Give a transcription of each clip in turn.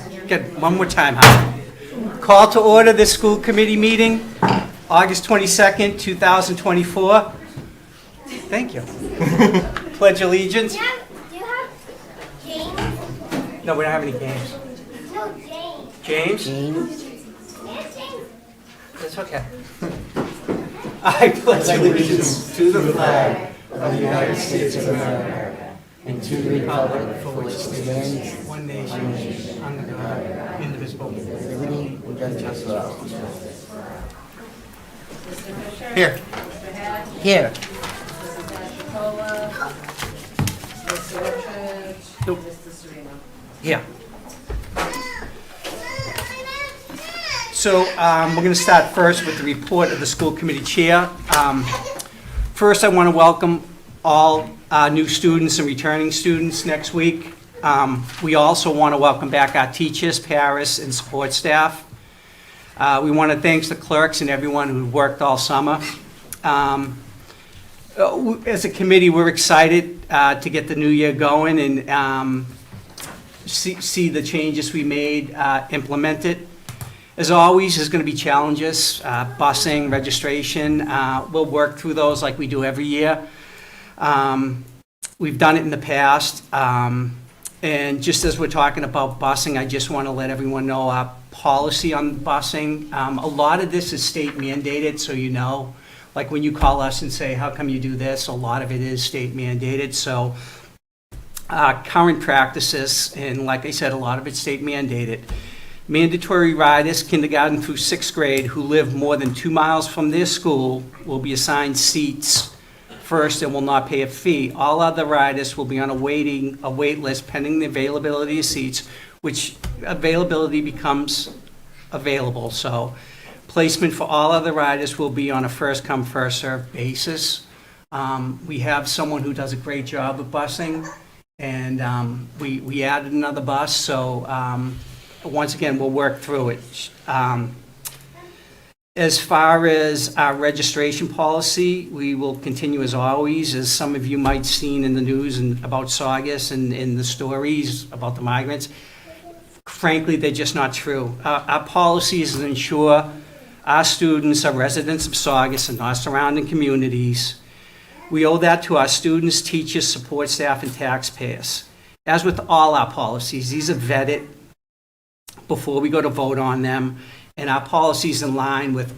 Good, one more time, huh? Call to order this school committee meeting, August 22nd, 2024. Thank you. Pledge allegiance. Do you have James? No, we don't have any games. No, James. James? James. That's okay. I pledge allegiance to the flag of the United States of America and to the republic for which it stands, one nation, under God, indivisible, with liberty and justice for all. Here. Here. Nope. Here. So we're going to start first with the report of the school committee chair. First, I want to welcome all new students and returning students next week. We also want to welcome back our teachers, paras, and support staff. We want to thank the clerks and everyone who worked all summer. As a committee, we're excited to get the new year going and see the changes we made implemented. As always, there's going to be challenges, busing, registration. We'll work through those like we do every year. We've done it in the past. And just as we're talking about busing, I just want to let everyone know our policy on busing. A lot of this is state mandated, so you know. Like when you call us and say, how come you do this? A lot of it is state mandated. So current practices, and like I said, a lot of it's state mandated. Mandatory riders, kindergarten through sixth grade, who live more than 2 miles from their school will be assigned seats first and will not pay a fee. All other riders will be on a wait list pending the availability of seats, which availability becomes available. So placement for all other riders will be on a first come, first served basis. We have someone who does a great job of busing, and we added another bus, so once again, we'll work through it. As far as our registration policy, we will continue as always. As some of you might have seen in the news and about Saugus and in the stories about the migrants, frankly, they're just not true. Our policy is to ensure our students are residents of Saugus and our surrounding communities. We owe that to our students, teachers, support staff, and taxpayers. As with all our policies, these are vetted before we go to vote on them, and our policy's in line with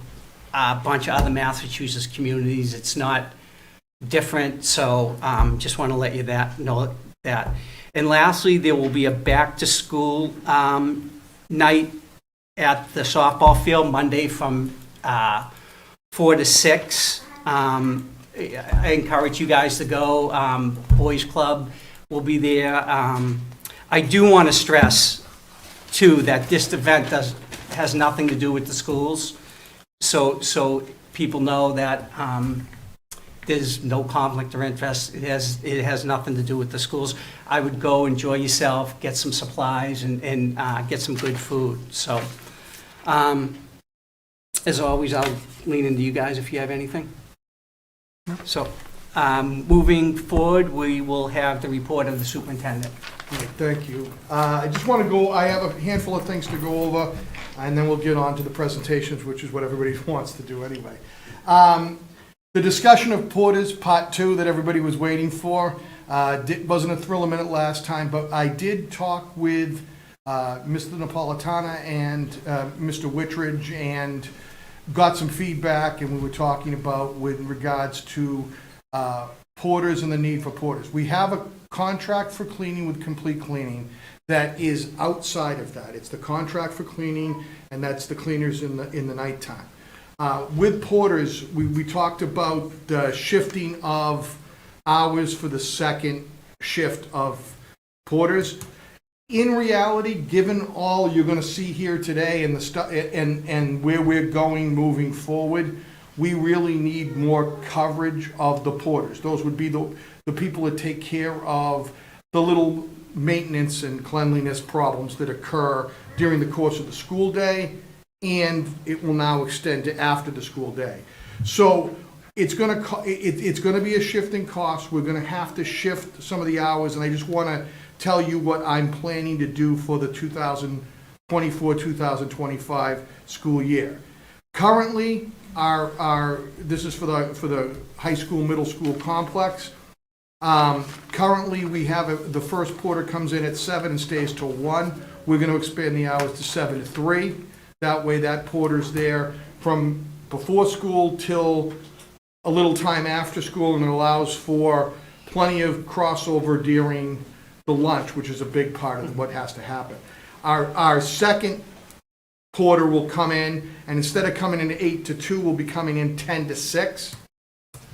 a bunch of other Massachusetts communities. It's not different, so just want to let you know that. And lastly, there will be a back-to-school night at the softball field Monday from 4 to 6. I encourage you guys to go. Boys Club will be there. I do want to stress too, that this event has nothing to do with the schools, so people know that there's no conflict or interest. It has nothing to do with the schools. I would go enjoy yourself, get some supplies, and get some good food. So, as always, I'll lean into you guys if you have anything. So, moving forward, we will have the report of the superintendent. Thank you. I just want to I have a handful of things to go over, and then we'll get on to the presentations, which is what everybody wants to do anyway. The discussion of Porter's Part 2 that everybody was waiting for wasn't a thrill a minute last time, but I did talk with Mr. Napolitana and Mr. Wittridge and got some feedback, and we were talking about with regards to porters and the need for porters. We have a contract for cleaning with Complete Cleaning that is outside of that. It's the contract for cleaning, and that's the cleaners in the nighttime. With porters, we talked about the shifting of hours for the second shift of porters. In reality, given all you're going to see here today and and where we're going moving forward, we really need more coverage of the porters. Those would be the people that take care of the little maintenance and cleanliness problems that occur during the course of the school day, and it will now extend to after the school day. So it's going to be a shifting cost. We're going to have to shift some of the hours, and I just want to tell you what I'm planning to do for the 2024-2025 school year. Currently, this is for the high school, middle school complex. Currently, we have, the first porter comes in at 7 and stays till 1. We're going to expand the hours to 7 to 3. That way, that porter's there from before school till a little time after school, and it allows for plenty of crossover during the lunch, which is a big part of what has to happen. Our second porter will come in, and instead of coming in 8 to 2, we'll be coming in 10 to 6.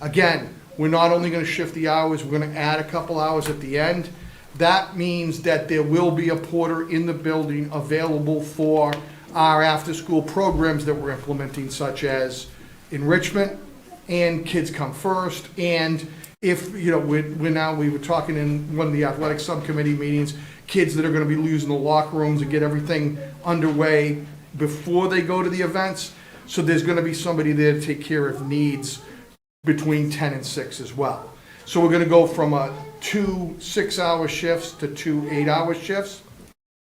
Again, we're not only going to shift the hours, we're going to add a couple hours at the end. That means that there will be a porter in the building available for our after-school programs that we're implementing, such as enrichment and Kids Come First. And if, we were talking in one of the athletic subcommittee meetings, kids that are going to be using the locker rooms and get everything underway before they go to the events. So there's going to be somebody there to take care of needs between 10 and 6 as well. So we're going to go from 2 6-hour shifts to 2 8-hour shifts.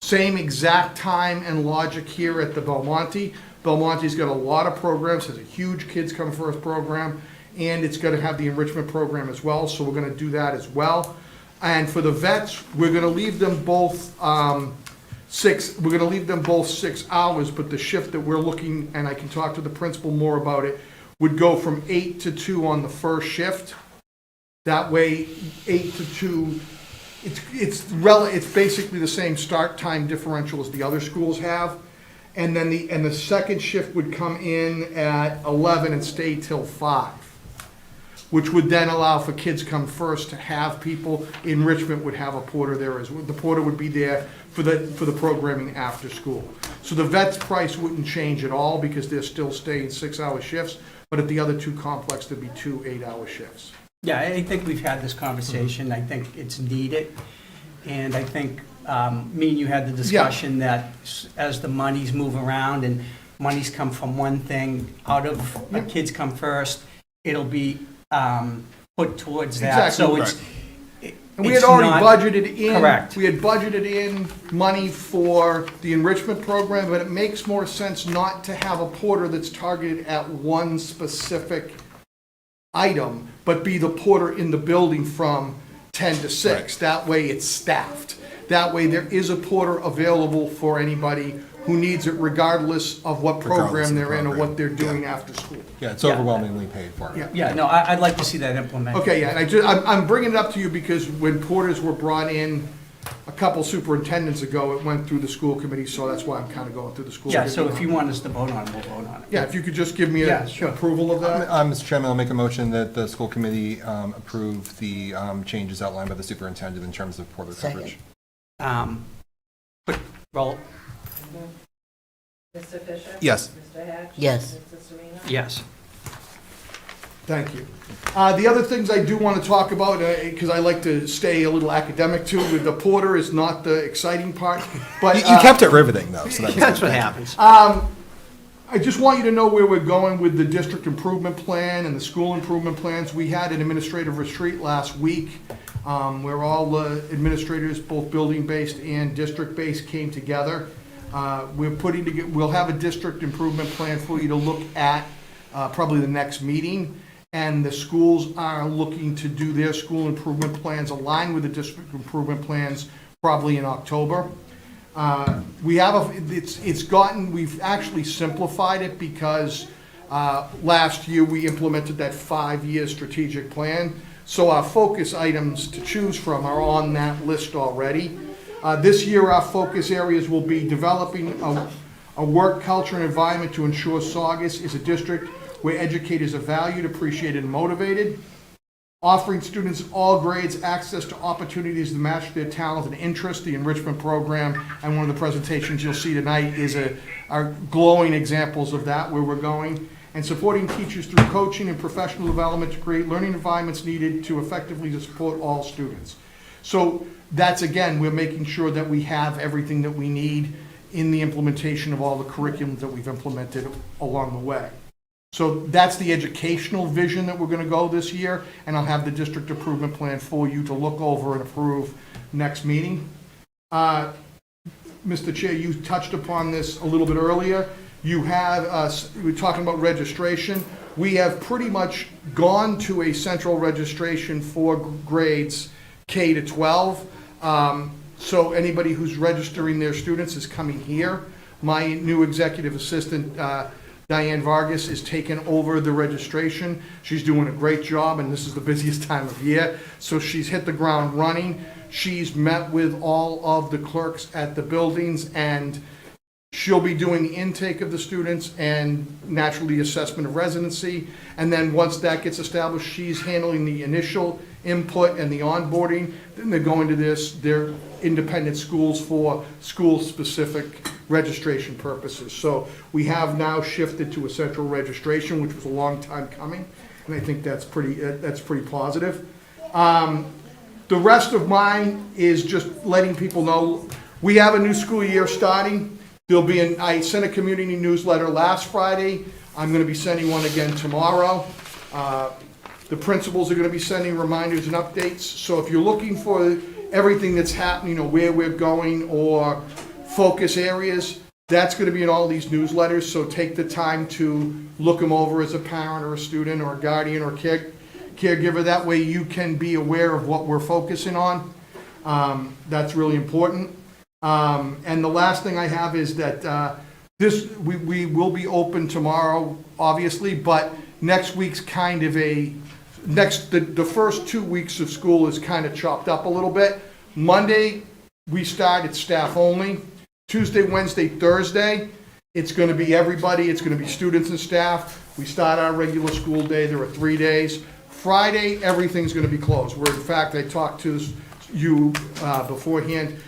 Same exact time and logic here at the Belmonte. Belmonte's got a lot of programs, has a huge Kids Come First program, and it's going to have the enrichment program as well, so we're going to do that as well. And for the vets, we're going to leave them both 6 hours, but the shift that we're looking, and I can talk to the principal more about it, would go from 8 to 2 on the first shift. That way, 8 to 2, it's basically the same start time differential as the other schools have. And then the second shift would come in at 11 and stay till 5, which would then allow for Kids Come First to have people. Enrichment would have a porter there as well. The porter would be there for the programming after school. So the vet's price wouldn't change at all because they're still staying 6-hour shifts, but at the other two complexes, there'd be 2 8-hour shifts. Yeah, I think we've had this conversation. I think it's needed. And I think me and you had the discussion that as the monies move around and monies come from one thing out of a Kids Come First, it'll be put towards that. Exactly. So it's And we had already budgeted in. Correct. We had budgeted in money for the enrichment program, but it makes more sense not to have a porter that's targeted at one specific item, but be the porter in the building from 10 to 6. Right. That way it's staffed. That way there is a porter available for anybody who needs it, regardless of what program they're in or what they're doing after school. Yeah, it's overwhelmingly paid for. Yeah, no, I'd like to see that implemented. Okay, yeah, and I'm bringing it up to you because when porters were brought in a couple superintendents ago, it went through the school committee, so that's why I'm kind of going through the school. Yeah, so if you want us to vote on it, we'll vote on it. Yeah, if you could just give me Yeah, sure. approval of that. Mr. Chairman, I'll make a motion that the school committee approve the changes outlined by the superintendent in terms of porter coverage. Roll. Mr. Fisher? Yes. Mr. Hatch? Yes. Mr. Serena? Yes. Thank you. The other things I do want to talk about, because I like to stay a little academic too, with the porter is not the exciting part, but. You kept it riveting, though, so that was That's good. what happens. I just want you to know where we're going with the district improvement plan and the school improvement plans. We had an administrative retreat last week where all the administrators, both building-based and district-based, came together. We'll have a district improvement plan for you to look at probably the next meeting. And the schools are looking to do their school improvement plans aligned with the district improvement plans probably in October. We've actually simplified it because last year we implemented that 5-year strategic plan. So our focus items to choose from are on that list already. This year our focus areas will be developing a work culture and environment to ensure Saugus is a district where educators are valued, appreciated, and motivated. Offering students of all grades access to opportunities to match their talent and interest, the enrichment program, and one of the presentations you'll see tonight are glowing examples of that, where we're going. And supporting teachers through coaching and professional development to create learning environments needed to effectively support all students. So that's, again, we're making sure that we have everything that we need in the implementation of all the curriculum that we've implemented along the way. So that's the educational vision that we're going to go this year, and I'll have the district improvement plan for you to look over and approve next meeting. Mr. Chair, you touched upon this a little bit earlier. You have, we were talking about registration. We have pretty much gone to a central registration for grades K to 12. So anybody who's registering their students is coming here. My new executive assistant, Diane Vargas, is taking over the registration. She's doing a great job, and this is the busiest time of year. So she's hit the ground running. She's met with all of the clerks at the buildings, and she'll be doing the intake of the students and naturally assessment of residency. And then once that gets established, she's handling the initial input and the onboarding. Then they're going to their independent schools for school-specific registration purposes. So we have now shifted to a central registration, which was a long time coming, and I think that's pretty positive. The rest of mine is just letting people know we have a new school year starting. I sent a community newsletter last Friday. I'm going to be sending one again tomorrow. The principals are going to be sending reminders and updates. So if you're looking for everything that's happening or where we're going or focus areas, that's going to be in all these newsletters. So take the time to look them over as a parent or a student or a guardian or caregiver. That way you can be aware of what we're focusing on. That's really important. And the last thing I have is that we will be open tomorrow, obviously, but next week's kind of the first 2 weeks of school is kind of chopped up a little bit. Monday, we start at staff only. Tuesday, Wednesday, Thursday, it's going to be everybody. It's going to be students and staff. We start our regular school day. There are 3 days. Friday, everything's going to be closed. In fact, I talked to you beforehand.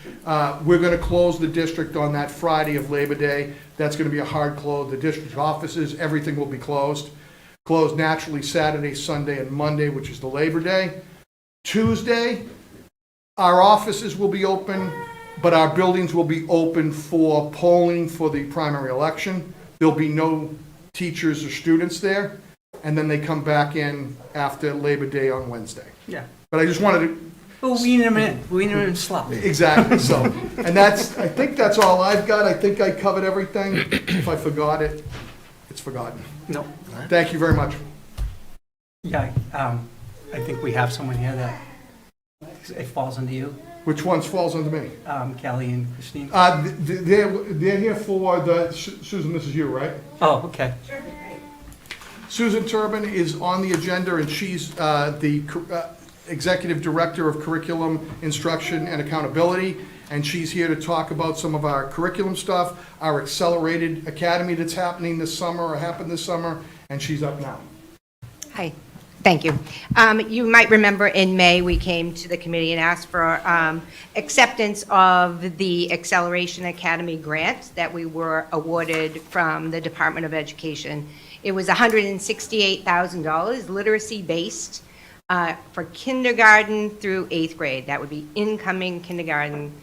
We're going to close the district on that Friday of Labor Day. That's going to be a hard close. The district offices, everything will be closed. Closed naturally Saturday, Sunday, and Monday, which is the Labor Day. Tuesday, our offices will be open, but our buildings will be open for polling for the primary election. There'll be no teachers or students there, and then they come back in after Labor Day on Wednesday. Yeah. But I just wanted to... Well, weaning them in. Weaning them in slop. Exactly, so, and I think that's all I've got. I think I covered everything. If I forgot it, it's forgotten. No. Thank you very much. Yeah, I think we have someone here that it falls under you, Which ones falls under me? Kelly and Christine. They're here for Susan, this is you, right? Oh, okay. Susan Turbin is on the agenda, and she's the Executive Director of Curriculum, Instruction, and Accountability, and she's here to talk about some of our curriculum stuff, our Accelerated Academy that's happening this summer, or happened this summer, and she's up now. Hi, thank you. You might remember in May, we came to the committee and asked for acceptance of the Acceleration Academy grant that we were awarded from the Department of Education. It was $168,000, literacy-based, for kindergarten through 8th grade. That would be incoming kindergarten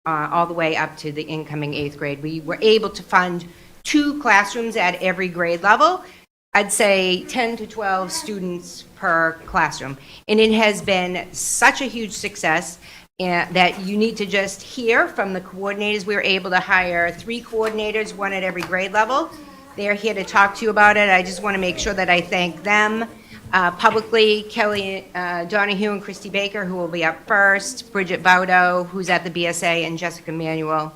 all the way up to the incoming 8th grade. We were able to fund 2 classrooms at every grade level. I'd say 10 to 12 students per classroom. And it has been such a huge success that you need to just hear from the coordinators. We were able to hire 3 coordinators, 1 at every grade level. They're here to talk to you about it. I just want to make sure that I thank them publicly. Kelly Donahue and Christy Baker, who will be up first, Bridget Baudo, who's at the BSA, and Jessica Manuel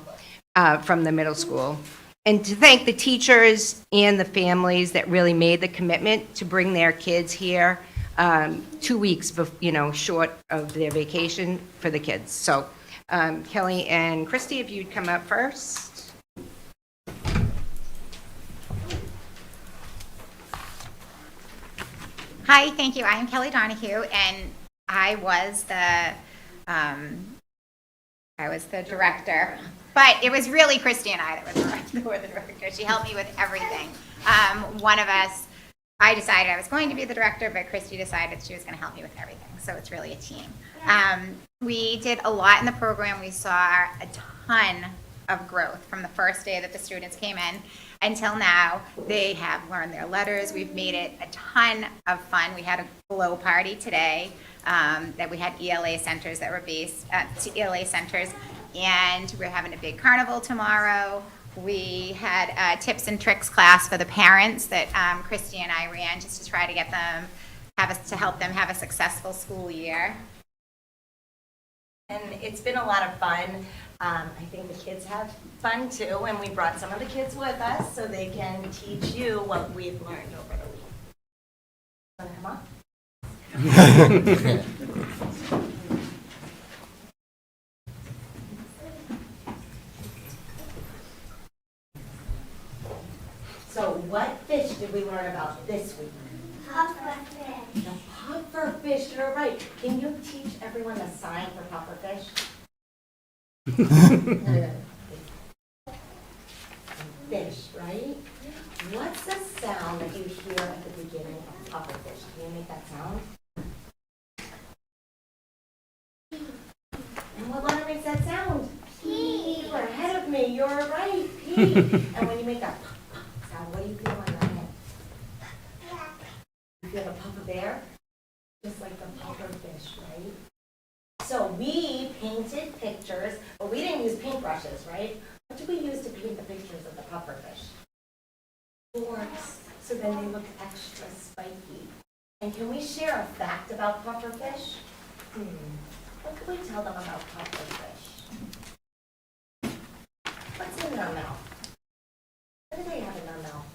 from the middle school. And to thank the teachers and the families that really made the commitment to bring their kids here 2 weeks, short of their vacation for the kids. So Kelly and Christy, if you'd come up first. Hi, thank you. I am Kelly Donahue, and I was the director, but it was really Christy and I that were the director. She helped me with everything. One of us, I decided I was going to be the director, but Christy decided she was going to help me with everything. So it's really a team. We did a lot in the program. We saw a ton of growth from the first day that the students came in until now. They have learned their letters. We've made it a ton of fun. We had a glow party today that we had ELA centers that were based ELA centers And we're having a big carnival tomorrow. We had a tips and tricks class for the parents that Christy and I ran just to try to get them, to help them have a successful school year. And it's been a lot of fun. I think the kids have fun too, and we brought some of the kids with us so they can teach you what we've learned over the week. Want to come up? So what fish did we learn about this week? Pufferfish. The pufferfish, you're right. Can you teach everyone the sign for pufferfish? Fish, right? What's the sound that you hear at the beginning of pufferfish? Can you make that sound? And what letter makes that sound? P. You were ahead of me. You're right. P. And when you make that sound, what do you feel on your hand? You feel the puff of air? Just like the pufferfish, right? So we painted pictures, but we didn't use paintbrushes, right? What did we use to paint the pictures of the pufferfish? Forks, so then they look extra spiky. And can we share a fact about pufferfish? What can we tell them about pufferfish? What's in their mouth? What do they have in their mouth?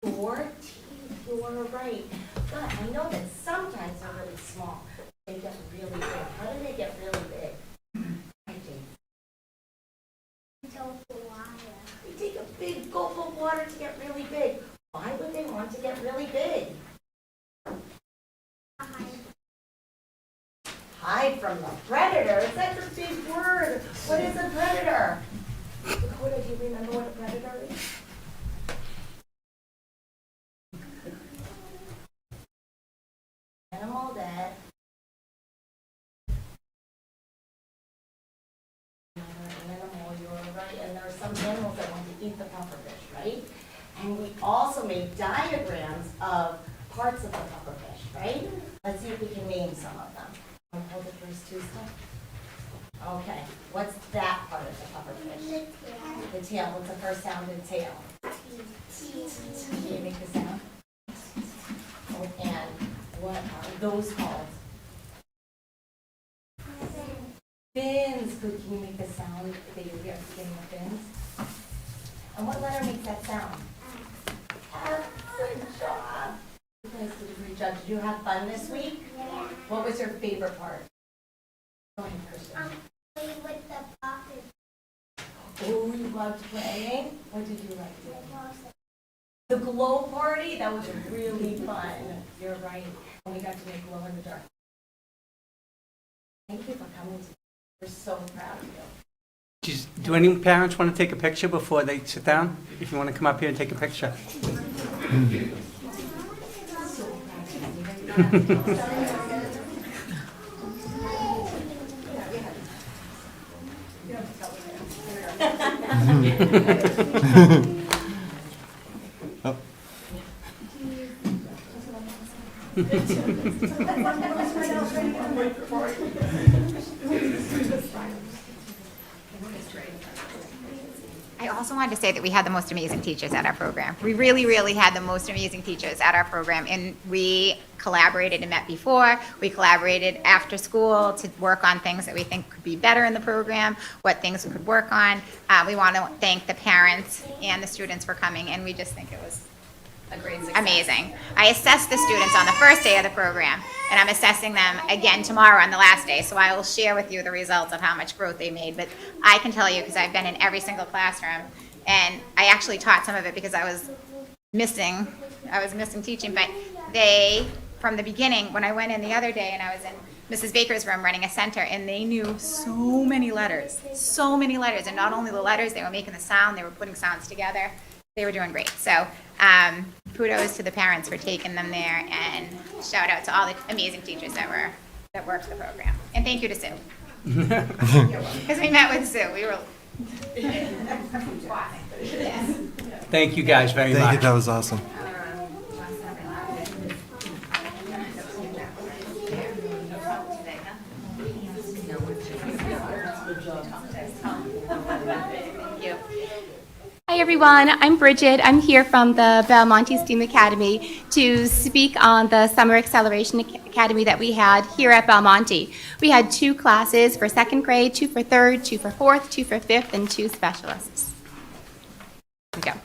4 teeth, you're right. But I know that sometimes they're really small. They get really big. How do they get really big? I think. They take a big gulp of water to get really big. Why would they want to get really big? Hide from the predators? That's a big word. What is a predator? Dakota, do you remember what a predator is? Animal that animal, you're right, and there are some animals that want to eat the pufferfish, right? And we also made diagrams of parts of the pufferfish, right? Let's see if we can name some of them. Want to hold the first two stuff? Okay, what's that part of the pufferfish? The tail. What's the first sound in tail? Can you make the sound? Oh, and what are those called? Fins. Good. Can you make the sound that you hear at the beginning of fins? And what letter makes that sound? F. Good job. You guys did a great job. Did you have fun this week? Yeah. What was your favorite part? Go ahead, Christian. Play with the puppet. Oh, you loved playing? What did you like doing? The glow party? That was really fun. You're right. And we got to make glow in the dark. Thank you for coming today. We're so proud of you. Do any parents want to take a picture before they sit down? If you want to come up here and take a picture. I also wanted to say that we had the most amazing teachers at our program. We really, really had the most amazing teachers at our program, and we collaborated and met before. We collaborated after school to work on things that we think could be better in the program, what things we could work on. We want to thank the parents and the students for coming, and we just think it was amazing. I assessed the students on the first day of the program, and I'm assessing them again tomorrow on the last day, so I will share with you the results of how much growth they made. But I can tell you, because I've been in every single classroom, and I actually taught some of it because I was missing teaching, but they, from the beginning, when I went in the other day and I was in Mrs. Baker's room running a center, and they knew so many letters, and not only the letters, they were making the sound, they were putting sounds together. They were doing great. So kudos to the parents for taking them there, and shout out to all the amazing teachers that worked the program. And thank you to Sue. Because we met with Sue. We were yes. Thank you guys very much. Thank you, that was awesome. everyone, I'm Bridget. I'm here from the Belmonte STEAM Academy to speak on the Summer Acceleration Academy that we had here at Belmonte. We had 2 classes for 2nd grade, 2 for 3rd, 2 for 4th, 2 for 5th, and 2 specialists. Here we go.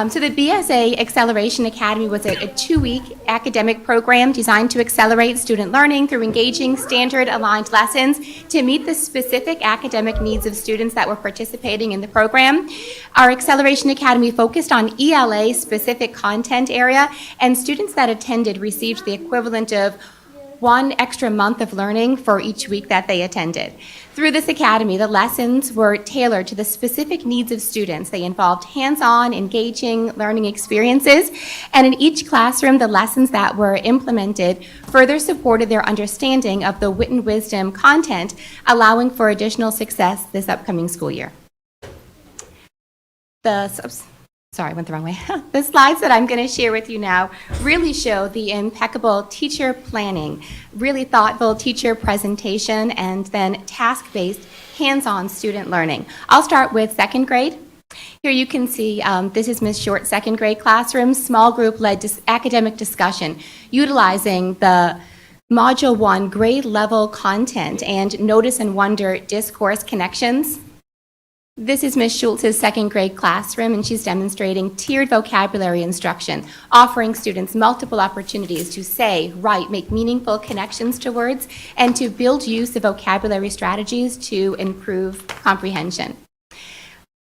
So the BSA Acceleration Academy was a 2-week academic program designed to accelerate student learning through engaging standard-aligned lessons to meet the specific academic needs of students that were participating in the program. Our Acceleration Academy focused on ELA-specific content area, and students that attended received the equivalent of 1 extra month of learning for each week that they attended. Through this academy, the lessons were tailored to the specific needs of students. They involved hands-on, engaging learning experiences, and in each classroom, the lessons that were implemented further supported their understanding of the wit and wisdom content, allowing for additional success this upcoming school year. Sorry, I went the wrong way. The slides that I'm going to share with you now really show the impeccable teacher planning, really thoughtful teacher presentation, and then task-based hands-on student learning. I'll start with 2nd grade. Here you can see this is Ms. Short's 2nd grade classroom, small group-led academic discussion, utilizing the Module 1 grade level content and notice and wonder discourse connections. This is Ms. Schultz's 2nd grade classroom, and she's demonstrating tiered vocabulary instruction, offering students multiple opportunities to say, write, make meaningful connections to words, and to build use of vocabulary strategies to improve comprehension.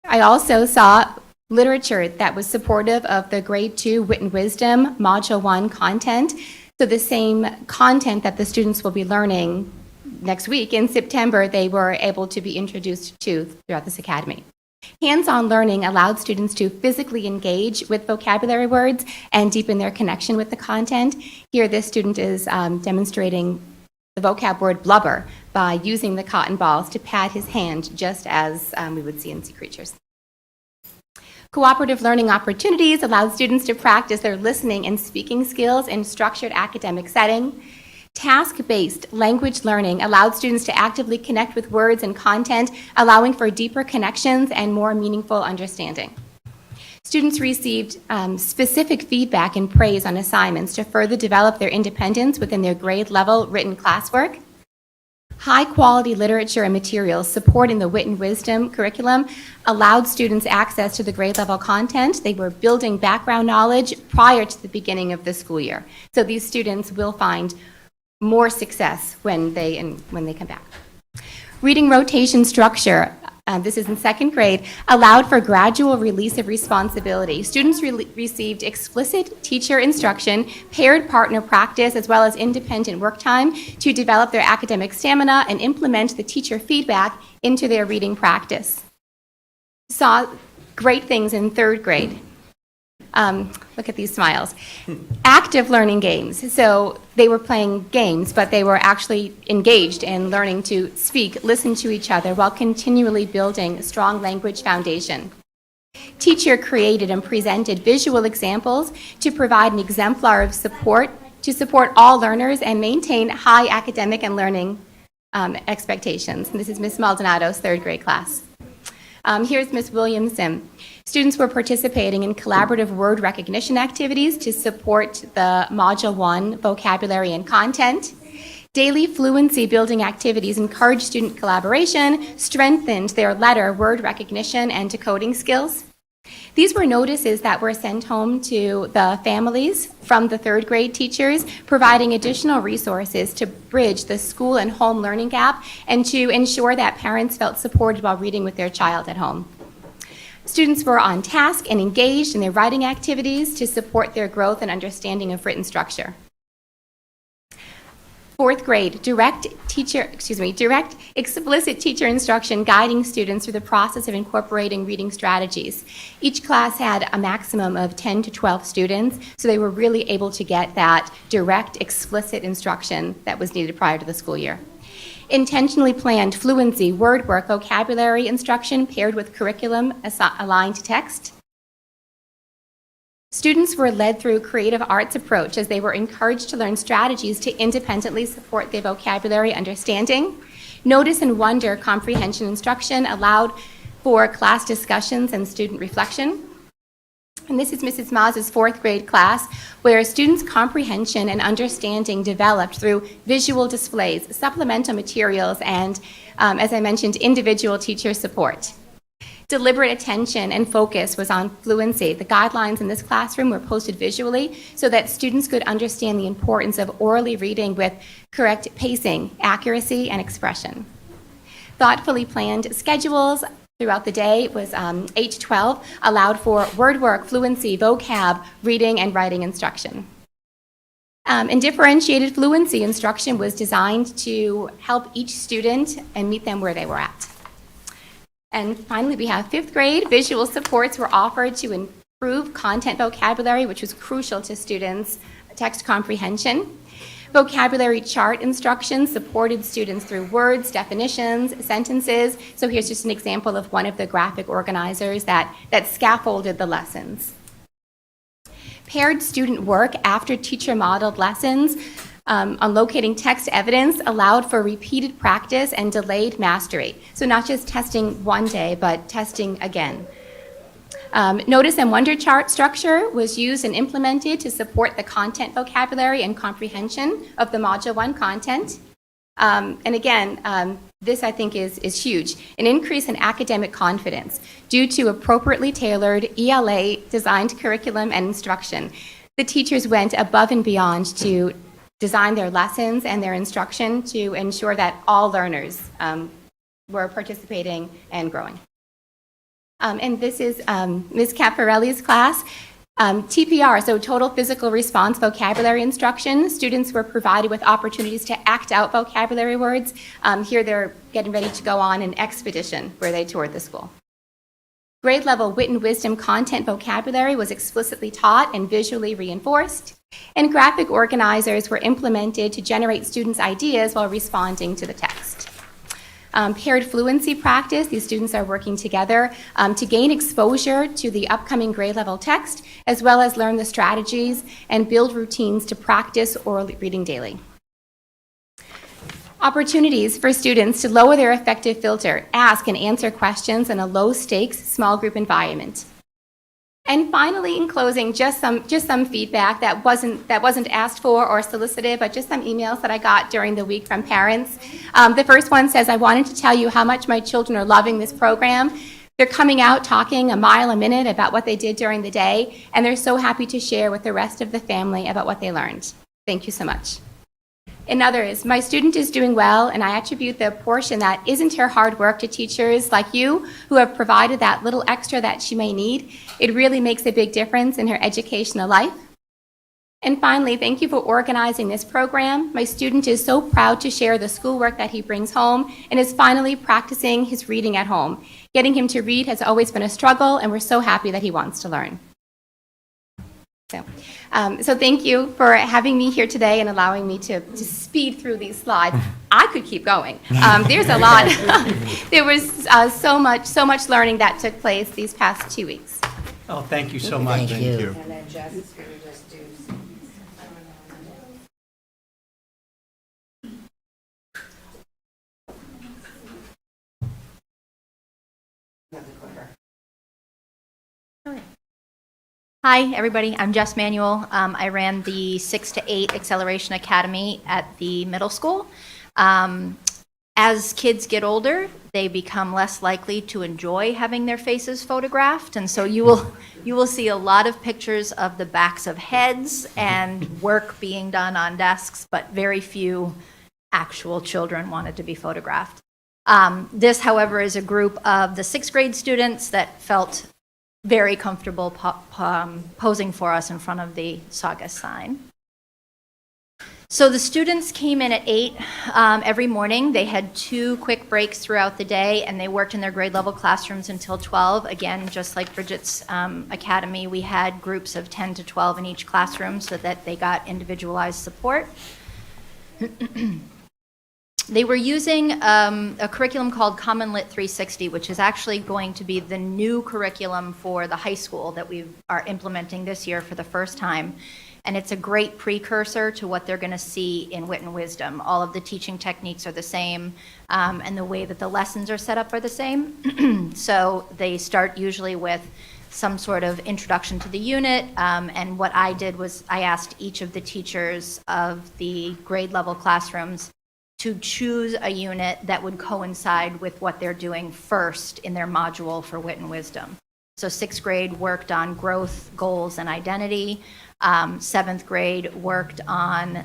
I also saw literature that was supportive of the grade 2 Wit and Wisdom Module 1 content, so the same content that the students will be learning next week in September, they were able to be introduced to throughout this academy. Hands-on learning allowed students to physically engage with vocabulary words and deepen their connection with the content. Here, this student is demonstrating the vocab word blubber by using the cotton balls to pat his hand, just as we would see in Sea Creatures. Cooperative learning opportunities allowed students to practice their listening and speaking skills in structured academic setting. Task-based language learning allowed students to actively connect with words and content, allowing for deeper connections and more meaningful understanding. Students received specific feedback and praise on assignments to further develop their independence within their grade-level written classwork. High-quality literature and materials supporting the Wit and Wisdom curriculum allowed students access to the grade-level content. They were building background knowledge prior to the beginning of the school year. So these students will find more success when they come back. Reading rotation structure, this is in 2nd grade, allowed for gradual release of responsibility. Students received explicit teacher instruction, paired partner practice, as well as independent work time to develop their academic stamina and implement the teacher feedback into their reading practice. Saw great things in 3rd grade. Look at these smiles. Active learning games. So they were playing games, but they were actually engaged in learning to speak, listen to each other, while continually building a strong language foundation. Teacher created and presented visual examples to provide an exemplar of support to support all learners and maintain high academic and learning expectations. And this is Ms. Maldonado's 3rd grade class. Here's Ms. Williamson. Students were participating in collaborative word recognition activities to support the Module 1 vocabulary and content. Daily fluency building activities encouraged student collaboration, strengthened their letter, word recognition, and decoding skills. These were notices that were sent home to the families from the 3rd grade teachers, providing additional resources to bridge the school and home learning gap and to ensure that parents felt supported while reading with their child at home. Students were on task and engaged in their writing activities to support their growth and understanding of written structure. 4th grade, direct explicit teacher instruction guiding students through the process of incorporating reading strategies. Each class had a maximum of 10 to 12 students, so they were really able to get that direct, explicit instruction that was needed prior to the school year. Intentionally planned fluency, word work, vocabulary instruction paired with curriculum aligned to text. Students were led through a creative arts approach as they were encouraged to learn strategies to independently support their vocabulary understanding. Notice and wonder comprehension instruction allowed for class discussions and student reflection. And this is Mrs. Maz's 4th grade class, where students' comprehension and understanding developed through visual displays, supplemental materials, and, as I mentioned, individual teacher support. Deliberate attention and focus was on fluency. The guidelines in this classroom were posted visually so that students could understand the importance of orally reading with correct pacing, accuracy, and expression. Thoughtfully planned schedules throughout the day was 8 to 12, allowed for word work, fluency, vocab, reading, and writing instruction. And differentiated fluency instruction was designed to help each student and meet them where they were at. And finally, we have 5th grade. Visual supports were offered to improve content vocabulary, which was crucial to students' text comprehension. Vocabulary chart instructions supported students through words, definitions, sentences. So here's just an example of one of the graphic organizers that scaffolded the lessons. Paired student work after teacher-modeled lessons on locating text evidence allowed for repeated practice and delayed mastery. So not just testing one day, but testing again. Notice and wonder chart structure was used and implemented to support the content vocabulary and comprehension of the Module 1 content. And again, this I think is huge, an increase in academic confidence due to appropriately tailored ELA designed curriculum and instruction. The teachers went above and beyond to design their lessons and their instruction to ensure that all learners were participating and growing. And this is Ms. Caparelli's class. TPR, so total physical response vocabulary instruction. Students were provided with opportunities to act out vocabulary words. Here they're getting ready to go on an expedition where they toured the school. Grade level wit and wisdom content vocabulary was explicitly taught and visually reinforced. And graphic organizers were implemented to generate students' ideas while responding to the text. Paired fluency practice, these students are working together to gain exposure to the upcoming grade level text, as well as learn the strategies and build routines to practice oral reading daily. Opportunities for students to lower their affective filter, ask and answer questions in a low-stakes small group environment. And finally, in closing, just some feedback that wasn't asked for or solicited, but just some emails that I got during the week from parents. The first one says, I wanted to tell you how much my children are loving this program. They're coming out talking a mile a minute about what they did during the day, and they're so happy to share with the rest of the family about what they learned. Thank you so much. Another is, my student is doing well, and I attribute the portion that isn't her hard work to teachers like you who have provided that little extra that she may need. It really makes a big difference in her educational life. And finally, thank you for organizing this program. My student is so proud to share the schoolwork that he brings home and is finally practicing his reading at home. Getting him to read has always been a struggle, and we're so happy that he wants to learn. So thank you for having me here today and allowing me to speed through these slides. I could keep going. There's a lot. There was so much learning that took place these past 2 weeks. Oh, thank you so much. Thank you. And then Jess is going to just do Hi, everybody. I'm Jess Manuel. I ran the 6 to 8 Acceleration Academy at the middle school. As kids get older, they become less likely to enjoy having their faces photographed, and so you will see a lot of pictures of the backs of heads and work being done on desks, but very few actual children wanted to be photographed. This, however, is a group of the 6th grade students that felt very comfortable posing for us in front of the Saugus sign. So the students came in at 8 every morning. They had 2 quick breaks throughout the day, and they worked in their grade level classrooms until 12. Again, just like Bridget's academy, we had groups of 10 to 12 in each classroom so that they got individualized support. they were using a curriculum called Common Lit 360, which is actually going to be the new curriculum for the high school that we are implementing this year for the first time. And it's a great precursor to what they're going to see in Wit and Wisdom. All of the teaching techniques are the same, and the way that the lessons are set up are the same. So they start usually with some sort of introduction to the unit, and what I did was I asked each of the teachers of the grade level classrooms to choose a unit that would coincide with what they're doing first in their module for Wit and Wisdom. So 6th grade worked on growth, goals, and identity. 7th grade worked on,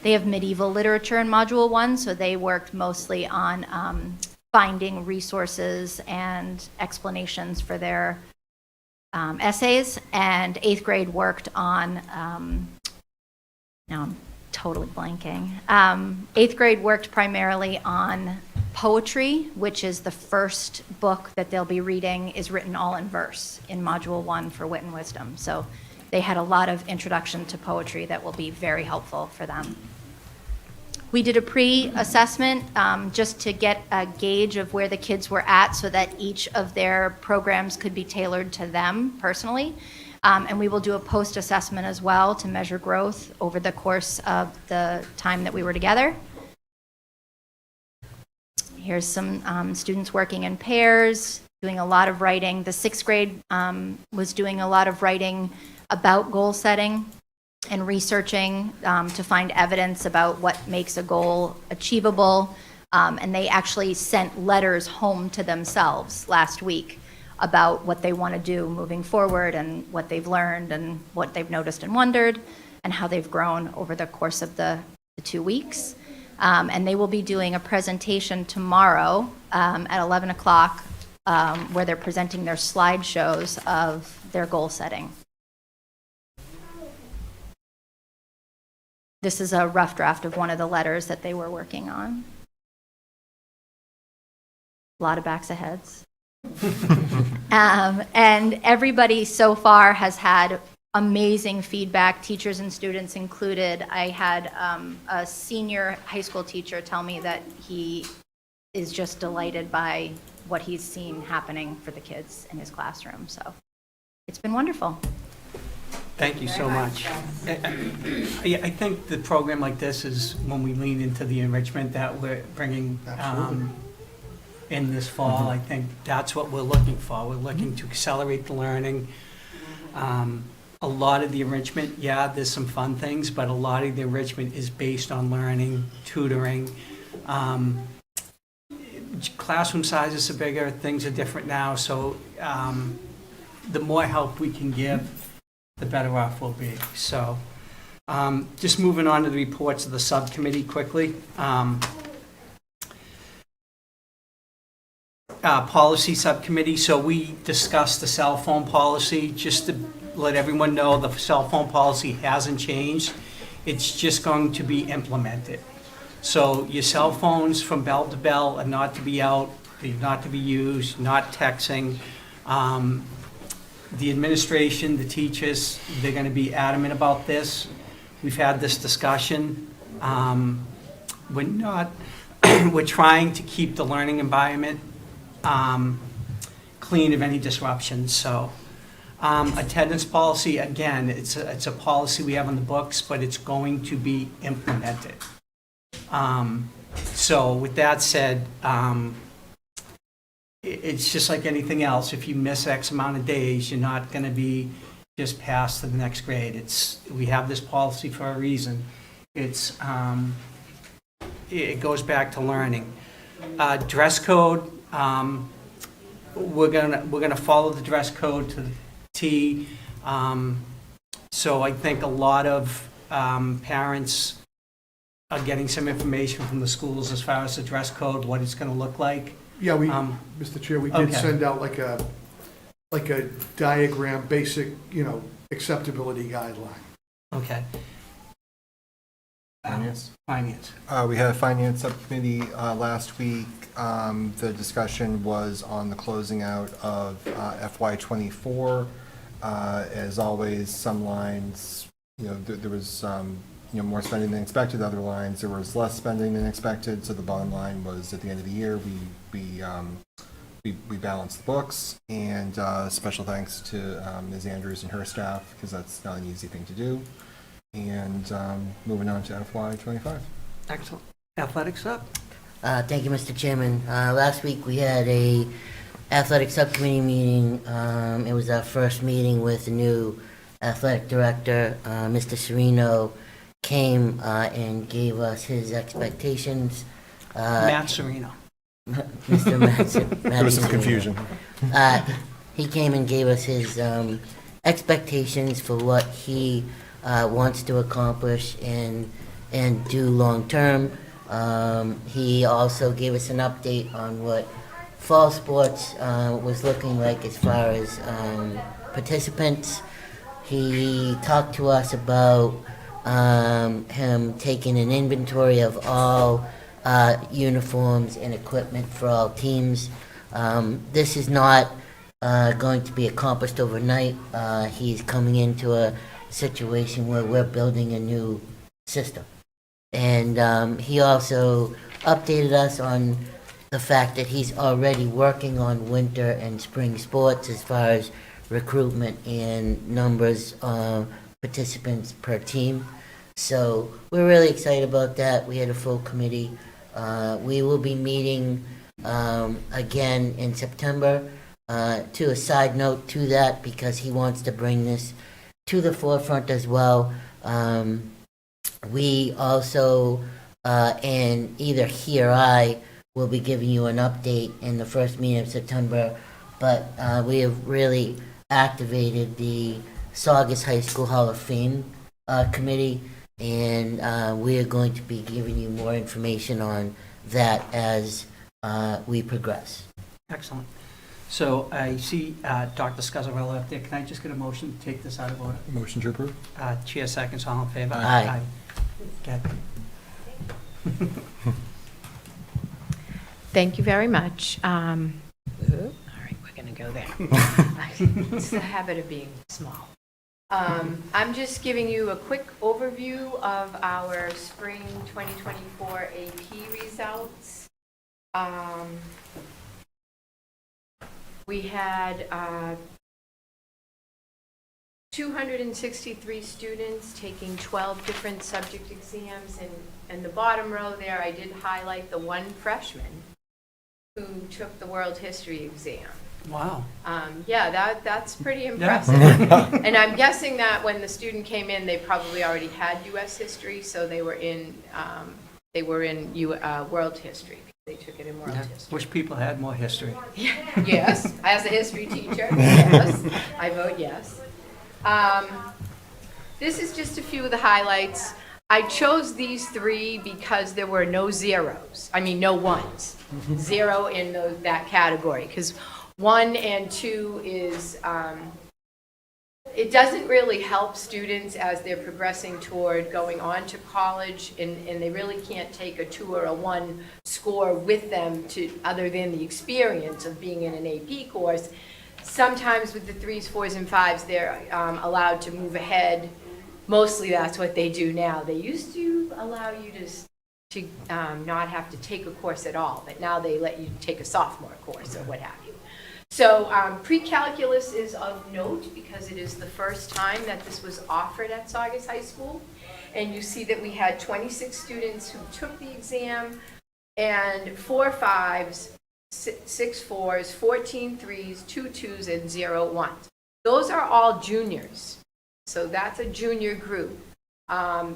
they have medieval literature in Module 1, so they worked mostly on finding resources and explanations for their essays. And 8th grade worked on, now I'm totally blanking. 8th grade worked primarily on poetry, which is the first book that they'll be reading is written all in verse in Module 1 for Wit and Wisdom. So they had a lot of introduction to poetry that will be very helpful for them. We did a pre-assessment just to get a gauge of where the kids were at so that each of their programs could be tailored to them personally. And we will do a post-assessment as well to measure growth over the course of the time that we were together. Here's some students working in pairs, doing a lot of writing. The 6th grade was doing a lot of writing about goal setting and researching to find evidence about what makes a goal achievable. And they actually sent letters home to themselves last week about what they want to do moving forward and what they've learned and what they've noticed and wondered and how they've grown over the course of the 2 weeks. And they will be doing a presentation tomorrow at 11 o'clock where they're presenting their slideshows of their goal setting. This is a rough draft of one of the letters that they were working on. A lot of backs of heads. And everybody so far has had amazing feedback, teachers and students included. I had a senior high school teacher tell me that he is just delighted by what he's seen happening for the kids in his classroom. So it's been wonderful. Thank you so much. I think the program like this is when we lean into the enrichment that we're bringing in this fall. I think that's what we're looking for. We're looking to accelerate the learning. A lot of the enrichment, yeah, there's some fun things, but a lot of the enrichment is based on learning, tutoring. Classroom sizes are bigger, things are different now, so the more help we can give, the better off we'll be. So just moving on to the reports of the subcommittee quickly. Policy subcommittee, so we discussed the cell phone policy. Just to let everyone know, the cell phone policy hasn't changed. It's just going to be implemented. So your cell phones from bell to bell are not to be out, they're not to be used, not texting. The administration, the teachers, they're going to be adamant about this. We've had this discussion. We're trying to keep the learning environment clean of any disruptions. So attendance policy, again, it's a policy we have on the books, but it's going to be implemented. So with that said, it's just like anything else. If you miss X amount of days, you're not going to be just passed to the next grade. We have this policy for a reason. It goes back to learning. Dress code. We're gonna follow the dress code to the T. So I think a lot of parents are getting some information from the schools as far as the dress code, what it's going to look like. Yeah, Mr. Chair, we did send out like a diagram, basic, acceptability guideline. Okay. Finance. Finance. We had a finance subcommittee last week. The discussion was on the closing out of FY24. As always, some lines, there was more spending than expected. Other lines, there was less spending than expected. So the bottom line was, at the end of the year, we balanced the books. And special thanks to Ms. Andrews and her staff, because that's not an easy thing to do. And moving on to FY25. Excellent. Athletics up. Thank you, Mr. Chairman. Last week, we had a athletic subcommittee meeting. It was our first meeting with the new athletic director. Mr. Serino came and gave us his expectations. Matt Serino. Mr. Matt There was some Serino. confusion. He came and gave us his expectations for what he wants to accomplish and do long-term. He also gave us an update on what fall sports was looking like as far as participants. He talked to us about him taking an inventory of all uniforms and equipment for all teams. This is not going to be accomplished overnight. He's coming into a situation where we're building a new system. And he also updated us on the fact that he's already working on winter and spring sports as far as recruitment and numbers of participants per team. So we're really excited about that. We had a full committee. We will be meeting again in September. To a side note to that, because he wants to bring this to the forefront as well. We also, and either he or I, will be giving you an update in the first meeting of September, but we have really activated the Saugus High School Hall of Fame committee, and we are going to be giving you more information on that as we progress. Excellent. So I see Dr. Scazzarella up there. Can I just get a motion to take this out of order? Motion to approve? Chair seconds, all in favor? Aye. Okay. Thank you very much. All right, we're going to go there. It's the habit of being small. I'm just giving you a quick overview of our spring 2024 AP results. We had 263 students taking 12 different subject exams, and in the bottom row there, I did highlight the one freshman who took the world history exam. Wow. Yeah, that's pretty impressive. And I'm guessing that when the student came in, they probably already had U.S. history, so they were in world history. They took it in world history. Wish people had more history. Yes, as a history teacher, yes. I vote yes. This is just a few of the highlights. I chose these three because there were no zeros. I mean, no ones. Zero in that category, because 1 and 2 is, it doesn't really help students as they're progressing toward going on to college, and they really can't take a 2 or a 1 score with them other than the experience of being in an AP course. Sometimes with the 3s, 4s, and 5s, they're allowed to move ahead. Mostly that's what they do now. They used to allow you to not have to take a course at all, but now they let you take a sophomore course or what have you. So pre-calculus is of note because it is the first time that this was offered at Saugus High School. And you see that we had 26 students who took the exam, and 4 5s, 6 4s, 14 3s, 2 2s, and 0 1s. Those are all juniors. So that's a junior group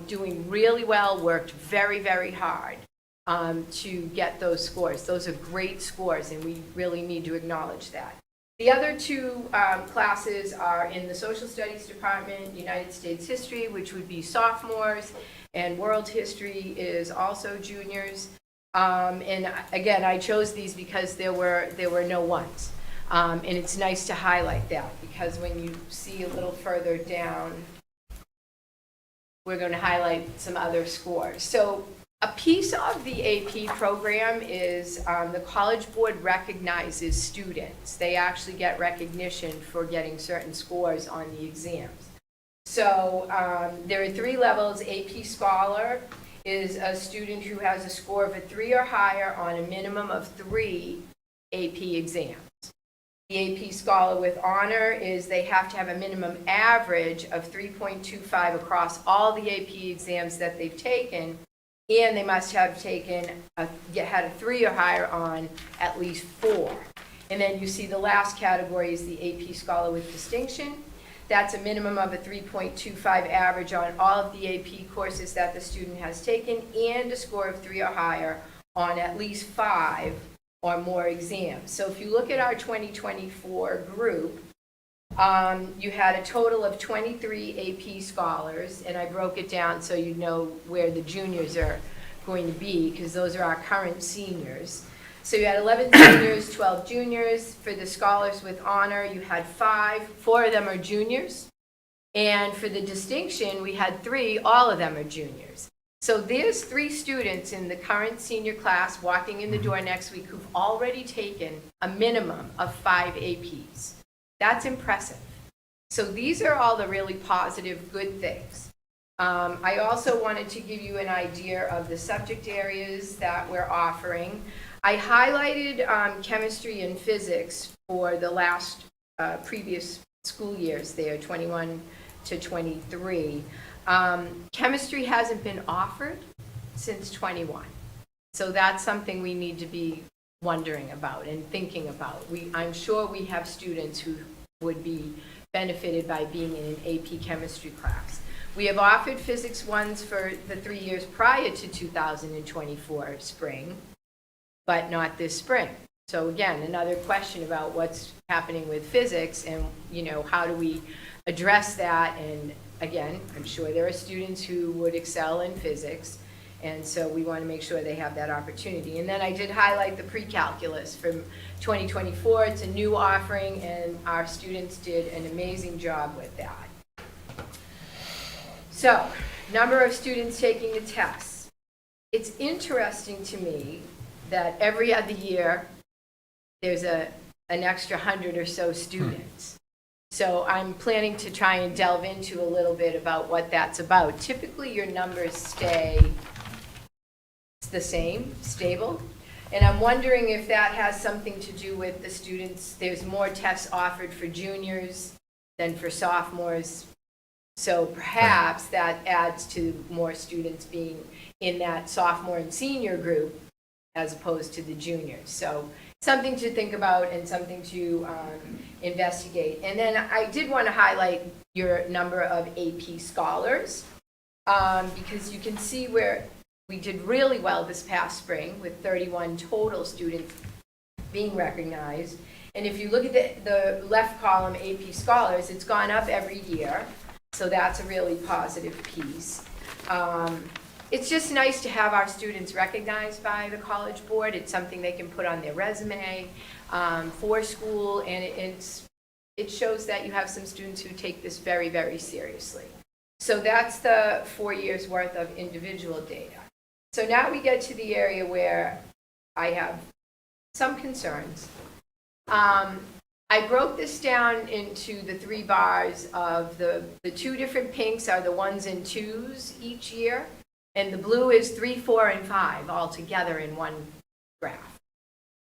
doing really well, worked very, very hard to get those scores. Those are great scores, and we really need to acknowledge that. The other 2 classes are in the Social Studies Department, United States History, which would be sophomores, and World History is also juniors. And again, I chose these because there were no ones. And it's nice to highlight that, because when you see a little further down, we're going to highlight some other scores. So a piece of the AP program is the College Board recognizes students. They actually get recognition for getting certain scores on the exams. So there are 3 levels. AP Scholar is a student who has a score of a 3 or higher on a minimum of 3 AP exams. The AP Scholar with Honor is they have to have a minimum average of 3.25 across all the AP exams that they've taken, and they must have had a 3 or higher on at least 4. And then you see the last category is the AP Scholar with Distinction. That's a minimum of a 3.25 average on all of the AP courses that the student has taken and a score of 3 or higher on at least 5 or more exams. So if you look at our 2024 group, you had a total of 23 AP Scholars, and I broke it down so you know where the juniors are going to be, because those are our current seniors. So you had 11 seniors, 12 juniors. For the Scholars with Honor, you had 5. 4 of them are juniors. And for the Distinction, we had 3. All of them are juniors. So there's 3 students in the current senior class walking in the door next week who've already taken a minimum of 5 APs. That's impressive. So these are all the really positive, good things. I also wanted to give you an idea of the subject areas that we're offering. I highlighted chemistry and physics for the last previous school years there, 21 to 23. Chemistry hasn't been offered since 21. So that's something we need to be wondering about and thinking about. I'm sure we have students who would be benefited by being in an AP chemistry class. We have offered Physics 1s for the 3 years prior to 2024 spring, but not this spring. So again, another question about what's happening with physics and, how do we address that? And again, I'm sure there are students who would excel in physics, and so we want to make sure they have that opportunity. And then I did highlight the pre-calculus from 2024. It's a new offering, and our students did an amazing job with that. So, number of students taking the tests. It's interesting to me that every other year there's an extra 100 or so students. So I'm planning to try and delve into a little bit about what that's about. Typically your numbers stay the same, stable, and I'm wondering if that has something to do with the students. There's more tests offered for juniors than for sophomores, so perhaps that adds to more students being in that sophomore and senior group as opposed to the juniors. So something to think about and something to investigate. And then I did want to highlight your number of AP Scholars because you can see where we did really well this past spring with 31 total students being recognized. And if you look at the left column, AP Scholars, it's gone up every year. So that's a really positive piece. It's just nice to have our students recognized by the College Board. It's something they can put on their resume for school, and it shows that you have some students who take this very, very seriously. So that's the 4 years worth of individual data. So now we get to the area where I have some concerns. I broke this down into the 3 bars of the 2 different pinks are the 1s and 2s each year. And the blue is 3, 4, and 5 all together in one graph.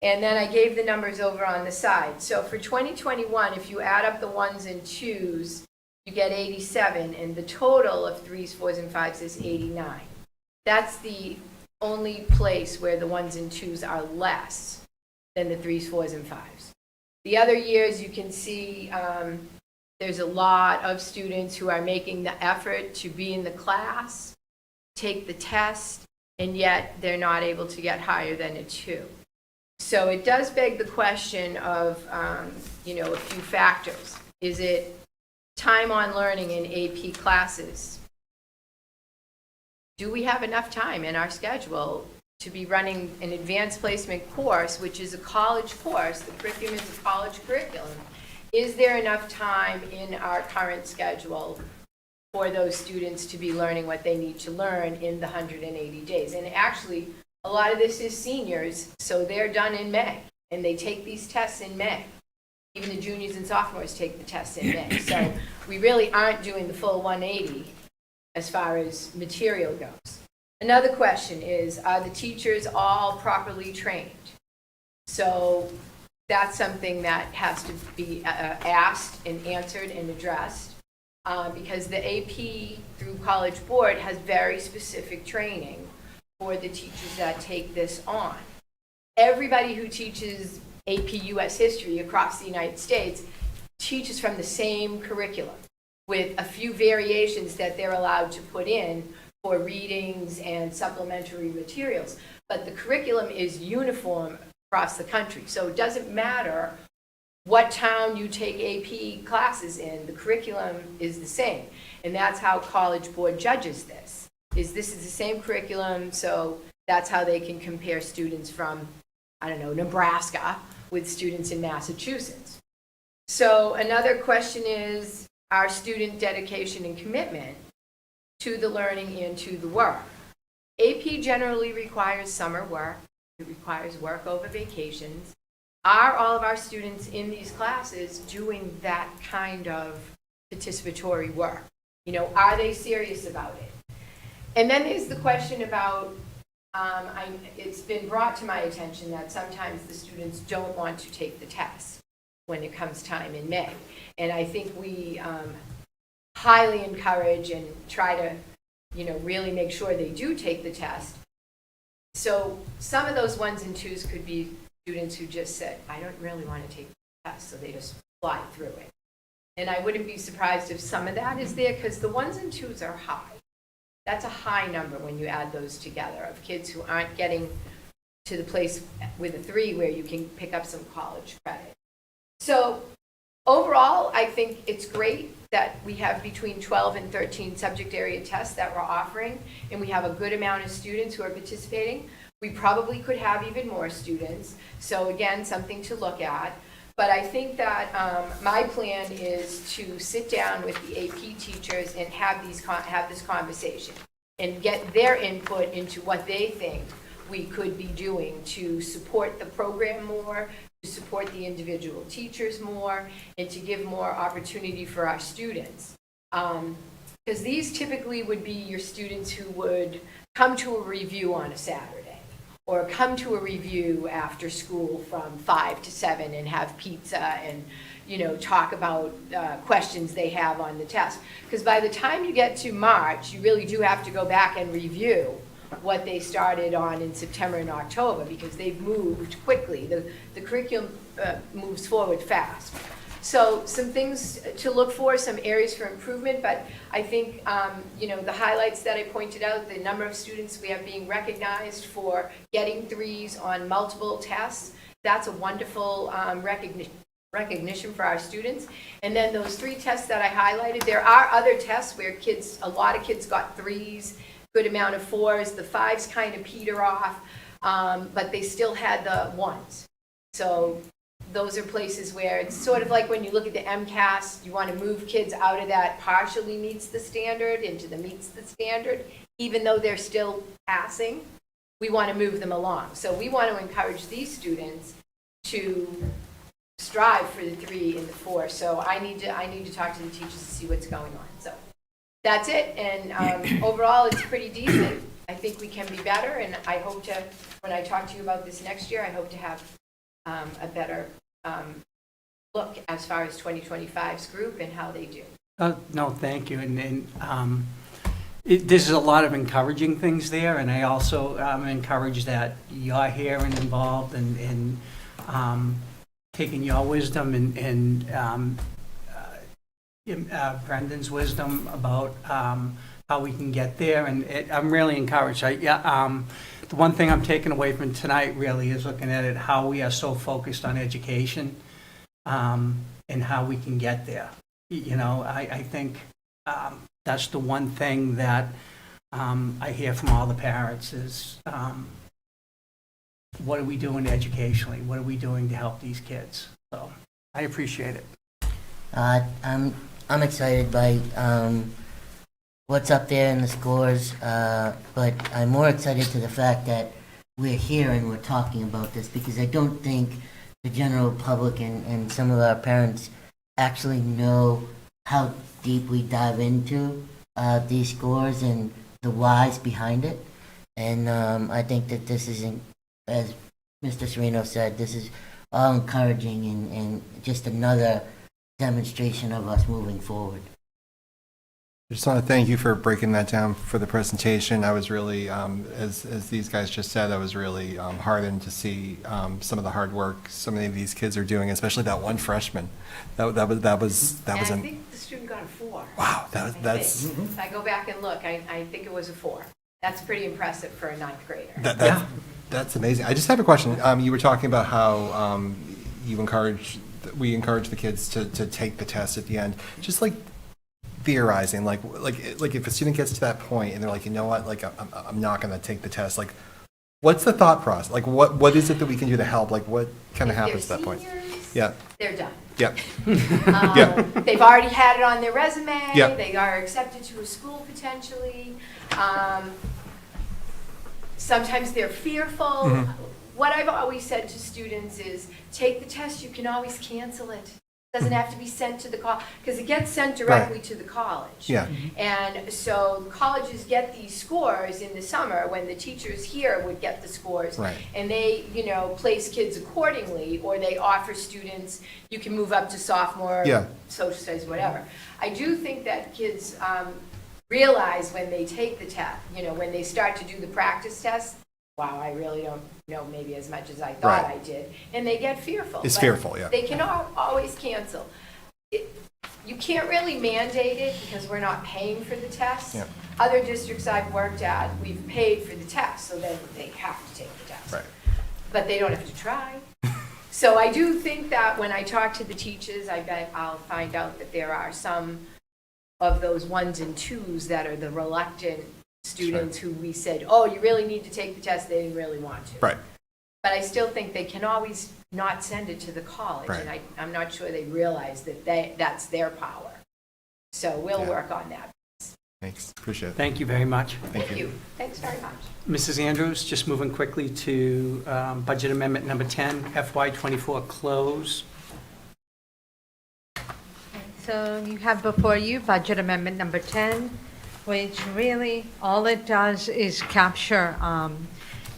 And then I gave the numbers over on the side. So for 2021, if you add up the 1s and 2s, you get 87, and the total of 3s, 4s, and 5s is 89. That's the only place where the 1s and 2s are less than the 3s, 4s, and 5s. The other years, you can see there's a lot of students who are making the effort to be in the class, take the test, and yet they're not able to get higher than a 2. So it does beg the question of, a few factors. Is it time on learning in AP classes? Do we have enough time in our schedule to be running an advanced placement course, which is a college course? The curriculum is a college curriculum. Is there enough time in our current schedule for those students to be learning what they need to learn in the 180 days? And actually, a lot of this is seniors, so they're done in May, and they take these tests in May. Even the juniors and sophomores take the test in May. So we really aren't doing the full 180 as far as material goes. Another question is, are the teachers all properly trained? So that's something that has to be asked and answered and addressed, because the AP through College Board has very specific training for the teachers that take this on. Everybody who teaches AP US History across the United States teaches from the same curriculum with a few variations that they're allowed to put in for readings and supplementary materials. But the curriculum is uniform across the country. So it doesn't matter what town you take AP classes in, the curriculum is the same. And that's how College Board judges this, is this is the same curriculum, so that's how they can compare students from, I don't know, Nebraska with students in Massachusetts. So another question is our student dedication and commitment to the learning and to the work. AP generally requires summer work. It requires work over vacations. Are all of our students in these classes doing that kind of participatory work? You know, are they serious about it? And then there's the question about, it's been brought to my attention that sometimes the students don't want to take the test when it comes time in May. And I think we highly encourage and try to, you know, really make sure they do take the test. So some of those 1s and 2s could be students who just said, I don't really want to take the test, so they just fly through it. And I wouldn't be surprised if some of that is there, because the 1s and 2s are high. That's a high number when you add those together of kids who aren't getting to the place with a 3 where you can pick up some college credit. So overall, I think it's great that we have between 12 and 13 subject area tests that we're offering, and we have a good amount of students who are participating. We probably could have even more students. So again, something to look at. But I think that my plan is to sit down with the AP teachers and have this conversation and get their input into what they think we could be doing to support the program more, to support the individual teachers more, and to give more opportunity for our students. Because these typically would be your students who would come to a review on a Saturday, or come to a review after school from 5 to 7 and have pizza and, you know, talk about questions they have on the test. Because by the time you get to March, you really do have to go back and review what they started on in September and October, because they've moved quickly. The curriculum moves forward fast. So some things to look for, some areas for improvement, but I think, you know, the highlights that I pointed out, the number of students we have being recognized for getting 3s on multiple tests, that's a wonderful recognition for our students. And then those 3 tests that I highlighted, there are other tests where a lot of kids got 3s, good amount of 4s, the 5s kind of peter off, but they still had the 1s. So those are places where it's sort of like when you look at the MCAS, you want to move kids out of that partially meets the standard into the meets the standard, even though they're still passing. We want to move them along. So we want to encourage these students to strive for the 3 and the 4. So I need to talk to the teachers to see what's going on. So that's it. And overall, it's pretty decent. I think we can be better. And I hope to, when I talk to you about this next year, I hope to have a better look as far as 2025's group and how they do. No, thank you. And there's a lot of encouraging things there, and I also am encouraged that you're here and involved and taking your wisdom and Brendan's wisdom about how we can get there, and I'm really encouraged. The one thing I'm taking away from tonight really is looking at it, how we are so focused on education and how we can get there. You know, I think that's the one thing that I hear from all the parents is what are we doing educationally? What are we doing to help these kids? So I appreciate it. I'm excited by what's up there in the scores, but I'm more excited to the fact that we're here and we're talking about this, because I don't think the general public and some of our parents actually know how deep we dive into these scores and the whys behind it. And I think that this is, as Mr. Sereno said, this is all encouraging and just another demonstration of us moving forward. I just want to thank you for breaking that down for the presentation. I was really, as these guys just said, I was really heartened to see some of the hard work some of these kids are doing, especially that one freshman. That was And I an, think the student got a 4. wow. That's. If I go back and look, I think it was a 4. That's pretty impressive for a 9th grader. That's amazing. I just have a question. You were talking about how we encourage the kids to take the test at the end. Just like theorizing, like if a student gets to that point and they're like, you know what, like I'm not going to take the test. Like, what's the thought process? Like, what is it that we can do to help? Like, what kind of happens at that point? Seniors, Yeah. they're done. Yeah. They've already had it on their resume. Yeah. They are accepted to a school potentially. Sometimes they're fearful. Mm-hmm. What I've always said to students is, take the test, you can always cancel it. Doesn't have to be sent to the college, because it gets sent directly to the college. Yeah. And so colleges get these scores in the summer when the teachers here would get the scores. Right. And they, place kids accordingly, or they offer students, you can move up to sophomore, Yeah. social studies, whatever. I do think that kids realize when they take the test, when they start to do the practice test, wow, I really don't know maybe as much as I thought Right. I did. And they get fearful. It's But fearful, yeah. They can always cancel. You can't really mandate it because we're not paying for the test. Yeah. Other districts I've worked at, we've paid for the test, so then they have to take the test. Right. But they don't have to try. So I do think that when I talk to the teachers, I bet I'll find out that there are some of those 1s and 2s that are the reluctant students who we said, oh, you really need to take the test, they didn't really want to. Right. But I still think they can always not send it to the college. Right. And I'm not sure they realize that that's their power. So we'll Yeah. work on that. Thanks. Appreciate it. Thank you very much. Thank you. Thanks very much. Mrs. Andrews, just moving quickly to Budget Amendment Number 10, FY24 close. So you have before you Budget Amendment Number 10, which really, all it does is capture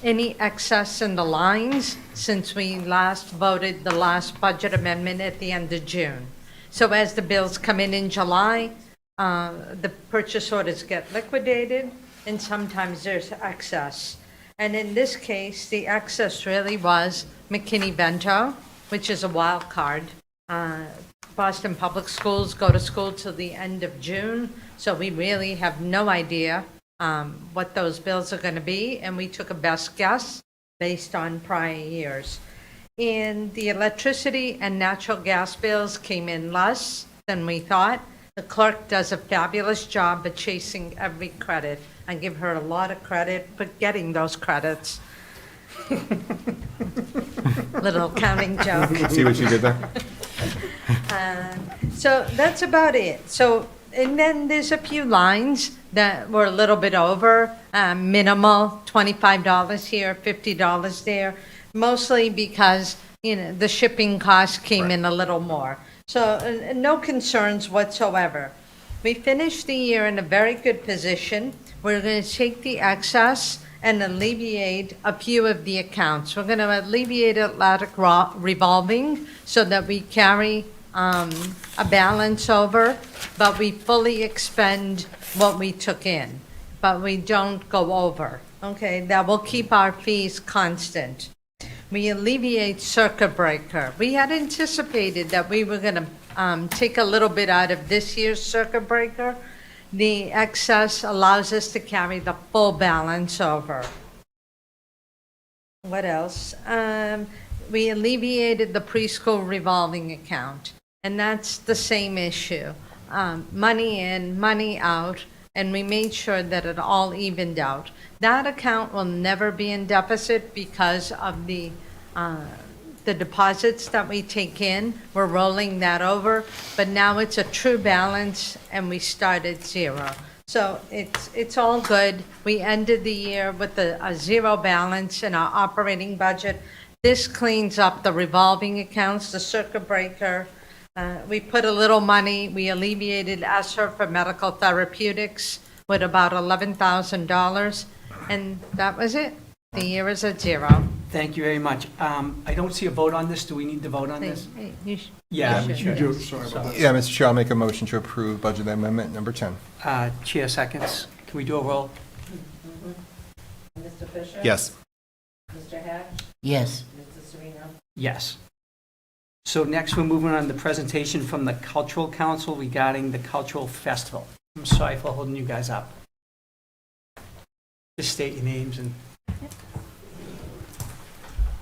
any excess in the lines since we last voted the last budget amendment at the end of June. So as the bills come in July, the purchase orders get liquidated, and sometimes there's excess. And in this case, the excess really was McKinney-Vento, which is a wild card. Boston Public Schools go to school till the end of June, so we really have no idea what those bills are going to be, and we took a best guess based on prior years. And the electricity and natural gas bills came in less than we thought. The clerk does a fabulous job at chasing every credit. I give her a lot of credit for getting those credits. Little accounting joke. See what you did there? So that's about it. So, and then there's a few lines that were a little bit over, minimal, $25 here, $50 there, mostly because, the shipping costs came in a little more. So no concerns whatsoever. We finished the year in a very good position. We're going to take the excess and alleviate a few of the accounts. We're going to alleviate Atlantic revolving so that we carry a balance over, but we fully expend what we took in, but we don't go over. Okay, that will keep our fees constant. We alleviate circuit breaker. We had anticipated that we were going to take a little bit out of this year's circuit breaker. The excess allows us to carry the full balance over. What else? We alleviated the preschool revolving account, and that's the same issue. Money in, money out, and we made sure that it all evened out. That account will never be in deficit because of the deposits that we take in. We're rolling that over, but now it's a true balance, and we start at zero. So it's all good. We ended the year with a zero balance in our operating budget. This cleans up the revolving accounts, the circuit breaker. We put a little money, we alleviated ESSER for medical therapeutics with about $11,000, and that was it. The year is at zero. Thank you very much. I don't see a vote on this. Do we need to vote on this? Hey, you sh- Yeah, you we should. You do, sorry about that. Yeah, Mr. Chair, I'll make a motion to approve budget amendment number 10. Chair seconds. Can we do a roll? Mr. Fisher? Yes. Mr. Hatch? Yes. Mrs. Sereno? Yes. So next, we're moving on to the presentation from the Cultural Council regarding the Cultural Festival. I'm sorry for holding you guys up. Just state your names and...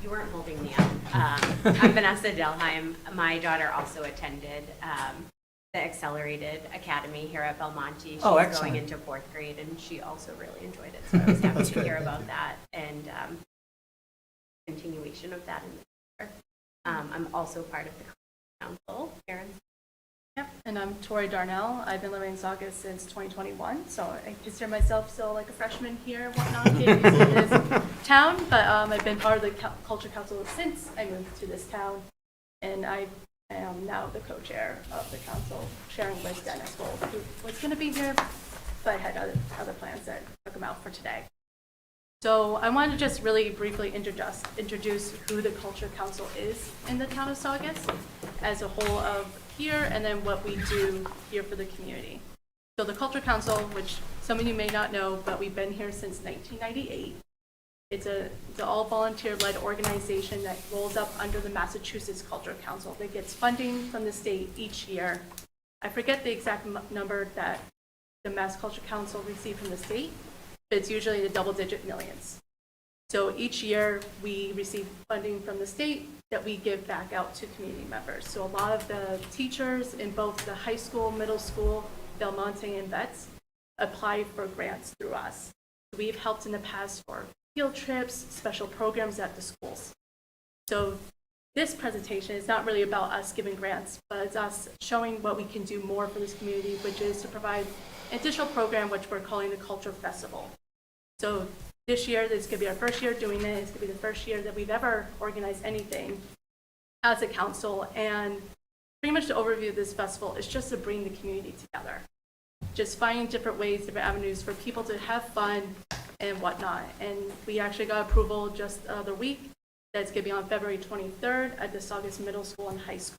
You weren't holding me up. I'm Vanessa Delheim. My daughter also attended the Accelerated Academy here at Belmonte. She's Oh, excellent. going into 4th grade, and she also really enjoyed it. So I was happy to hear about that and continuation of that in the future. I'm also part of the council. Karen? Yep, and I'm Tori Darnell. I've been living in Saugus since 2021, so I consider myself still like a freshman here and whatnot in this town, but I've been part of the Culture Council since I moved to this town, and I am now the co-chair of the council, sharing with Dennis Gold, who was going to be here, but had other plans that took him out for today. So I wanted to just really briefly introduce who the Culture Council is in the town of Saugus as a whole of here, and then what we do here for the community. So the Culture Council, which some of you may not know, but we've been here since 1998. It's an all volunteer-led organization that rolls up under the Massachusetts Culture Council that gets funding from the state each year. I forget the exact number that the Mass Culture Council received from the state, but it's usually the double-digit millions. So each year we receive funding from the state that we give back out to community members. So a lot of the teachers in both the high school, middle school, Belmonte, and Vets apply for grants through us. We've helped in the past for field trips, special programs at the schools. So this presentation is not really about us giving grants, but it's us showing what we can do more for this community, which is to provide an additional program which we're calling the Culture Festival. So this year, this could be our first year doing it. It's going to be the first year that we've ever organized anything as a council. And pretty much the overview of this festival is just to bring the community together. Just finding different ways, different avenues for people to have fun and whatnot. And we actually got approval just the other week that it's going to be on February 23rd at the Saugus Middle School and High School.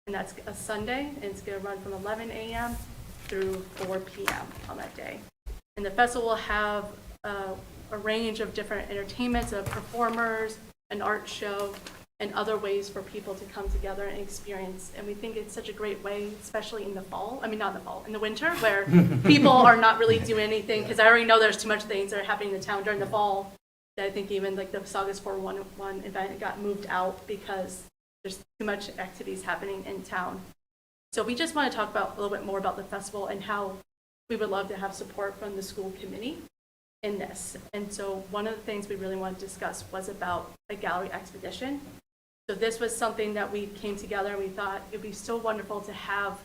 And that's a Sunday, and it's going to run from 11 a.m. through 4 p.m. on that day. And the festival will have a range of different entertainments, of performers, an art show, and other ways for people to come together and experience. And we think it's such a great way, especially in the fall, in the winter, where people are not really doing anything, because I already know there's too much things that are happening in the town during the fall, that I think even like the Saugus 411 event got moved out because there's too much activities happening in town. So we just want to talk about a little bit more about the festival and how we would love to have support from the school committee in this. And so one of the things we really wanted to discuss was about a gallery expedition. So this was something that we came together and we thought it'd be so wonderful to have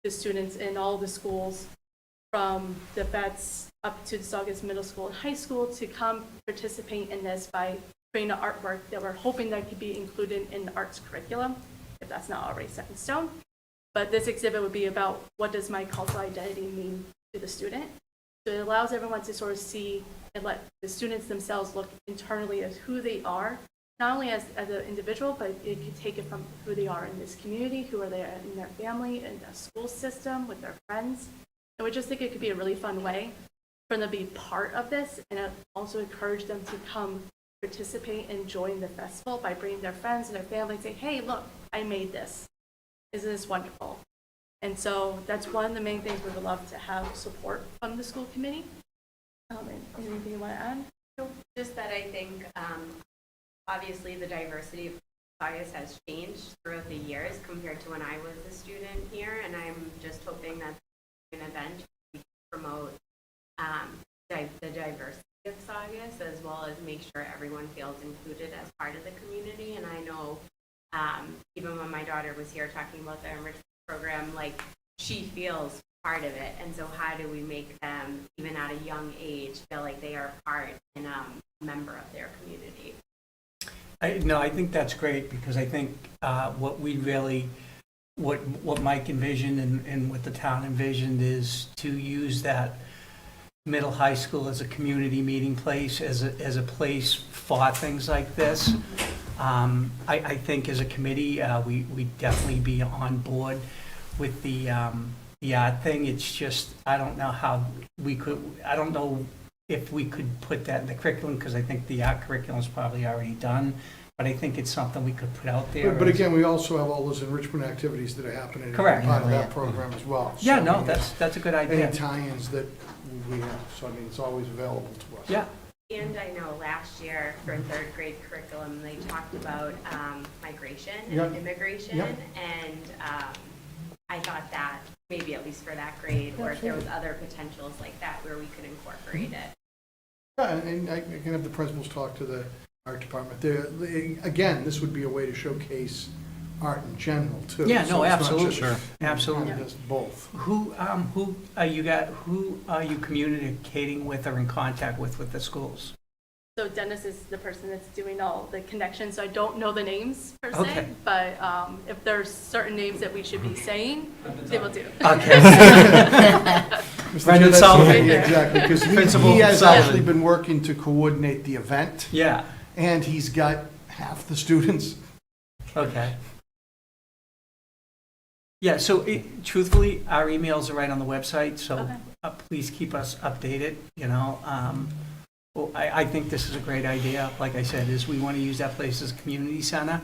the students in all the schools from the Vets up to the Saugus Middle School and High School to come participate in this by creating an artwork that we're hoping that could be included in the arts curriculum, if that's not already set in stone. But this exhibit would be about what does my cultural identity mean to the student. So it allows everyone to sort of see and let the students themselves look internally as who they are, not only as an individual, but it could take it from who they are in this community, who are they in their family, in the school system, with their friends. And we just think it could be a really fun way for them to be part of this, and also encourage them to come participate and join the festival by bringing their friends and their family and say, hey, look, I made this. Isn't this wonderful? And so that's one of the main things we would love to have support from the school committee. And anything you want to add? Just that I think, obviously, the diversity of Saugus has changed throughout the years compared to when I was a student here, and I'm just hoping that an event we promote the diversity of Saugus, as well as make sure everyone feels included as part of the community. And I know even when my daughter was here talking about the enrichment program, like, she feels part of it. And so how do we make them, even at a young age, feel like they are part and a member of their community? No, I think that's great, because I think what we really, what Mike envisioned and what the town envisioned is to use that middle high school as a community meeting place, as a place for things like this. I think as a committee, we definitely be on board with the art thing. It's just, I don't know how we could, I don't know if we could put that in the curriculum, because I think the art curriculum is probably already done, but I think it's something we could put out there. But again, we also have all those enrichment activities that are happening. Correct. Part of that program as well. Yeah, So, I no, mean, that's a good idea. any tie-ins that we have, so I mean, it's always available to us. Yeah. And I know last year for third grade curriculum, they talked about migration and immigration. Yep. And I thought that maybe at least for that grade, or if there was other potentials like that where we could incorporate it. Yeah, and I can have the principals talk to the art department. Again, this would be a way to showcase art in general, too. Yeah, So no, it's not absolutely. just- Sure. Absolutely. Kind of just both. Who are you communicating with or in contact with the schools? So Dennis is the person that's doing all the connections, so I don't know the names per se, Okay. but if there's certain names that we should be saying, they will do. Okay. Mr. Brendan Chair, that's- Sullivan. yeah, exactly, because Principal he has Sullivan. actually been working to coordinate the event, Yeah, and he's got half the students. okay. Yeah, so truthfully, our emails are right on the website, so Okay. please keep us updated, you know. Well, I think this is a great idea. Like I said, is we want to use that place as a community center,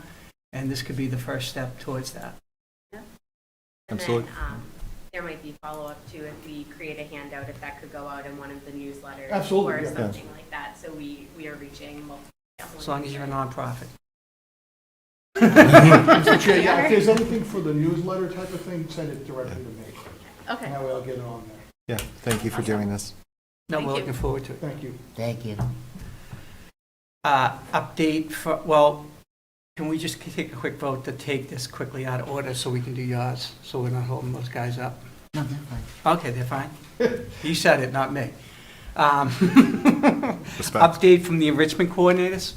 and this could be the first step towards that. And Absolutely. then there might be follow-up too if we create a handout, if that could go out in one of the newsletters. Absolutely, Or yeah. something like that, so we are reaching multiple. As long as you're a nonprofit. Mr. Chair, yeah, if there's anything for the newsletter type of thing, send it directly to me. Okay. That way I'll get it on there. Yeah, thank you for doing this. No, Thank we're you. looking forward to it. Thank you. Thank you. Update for, well, can we just take a quick vote to take this quickly out of order so we can do yours, so we're not holding those guys up? No, they're fine. Okay, they're fine. You said it, not me. Respect. Update from the enrichment coordinators?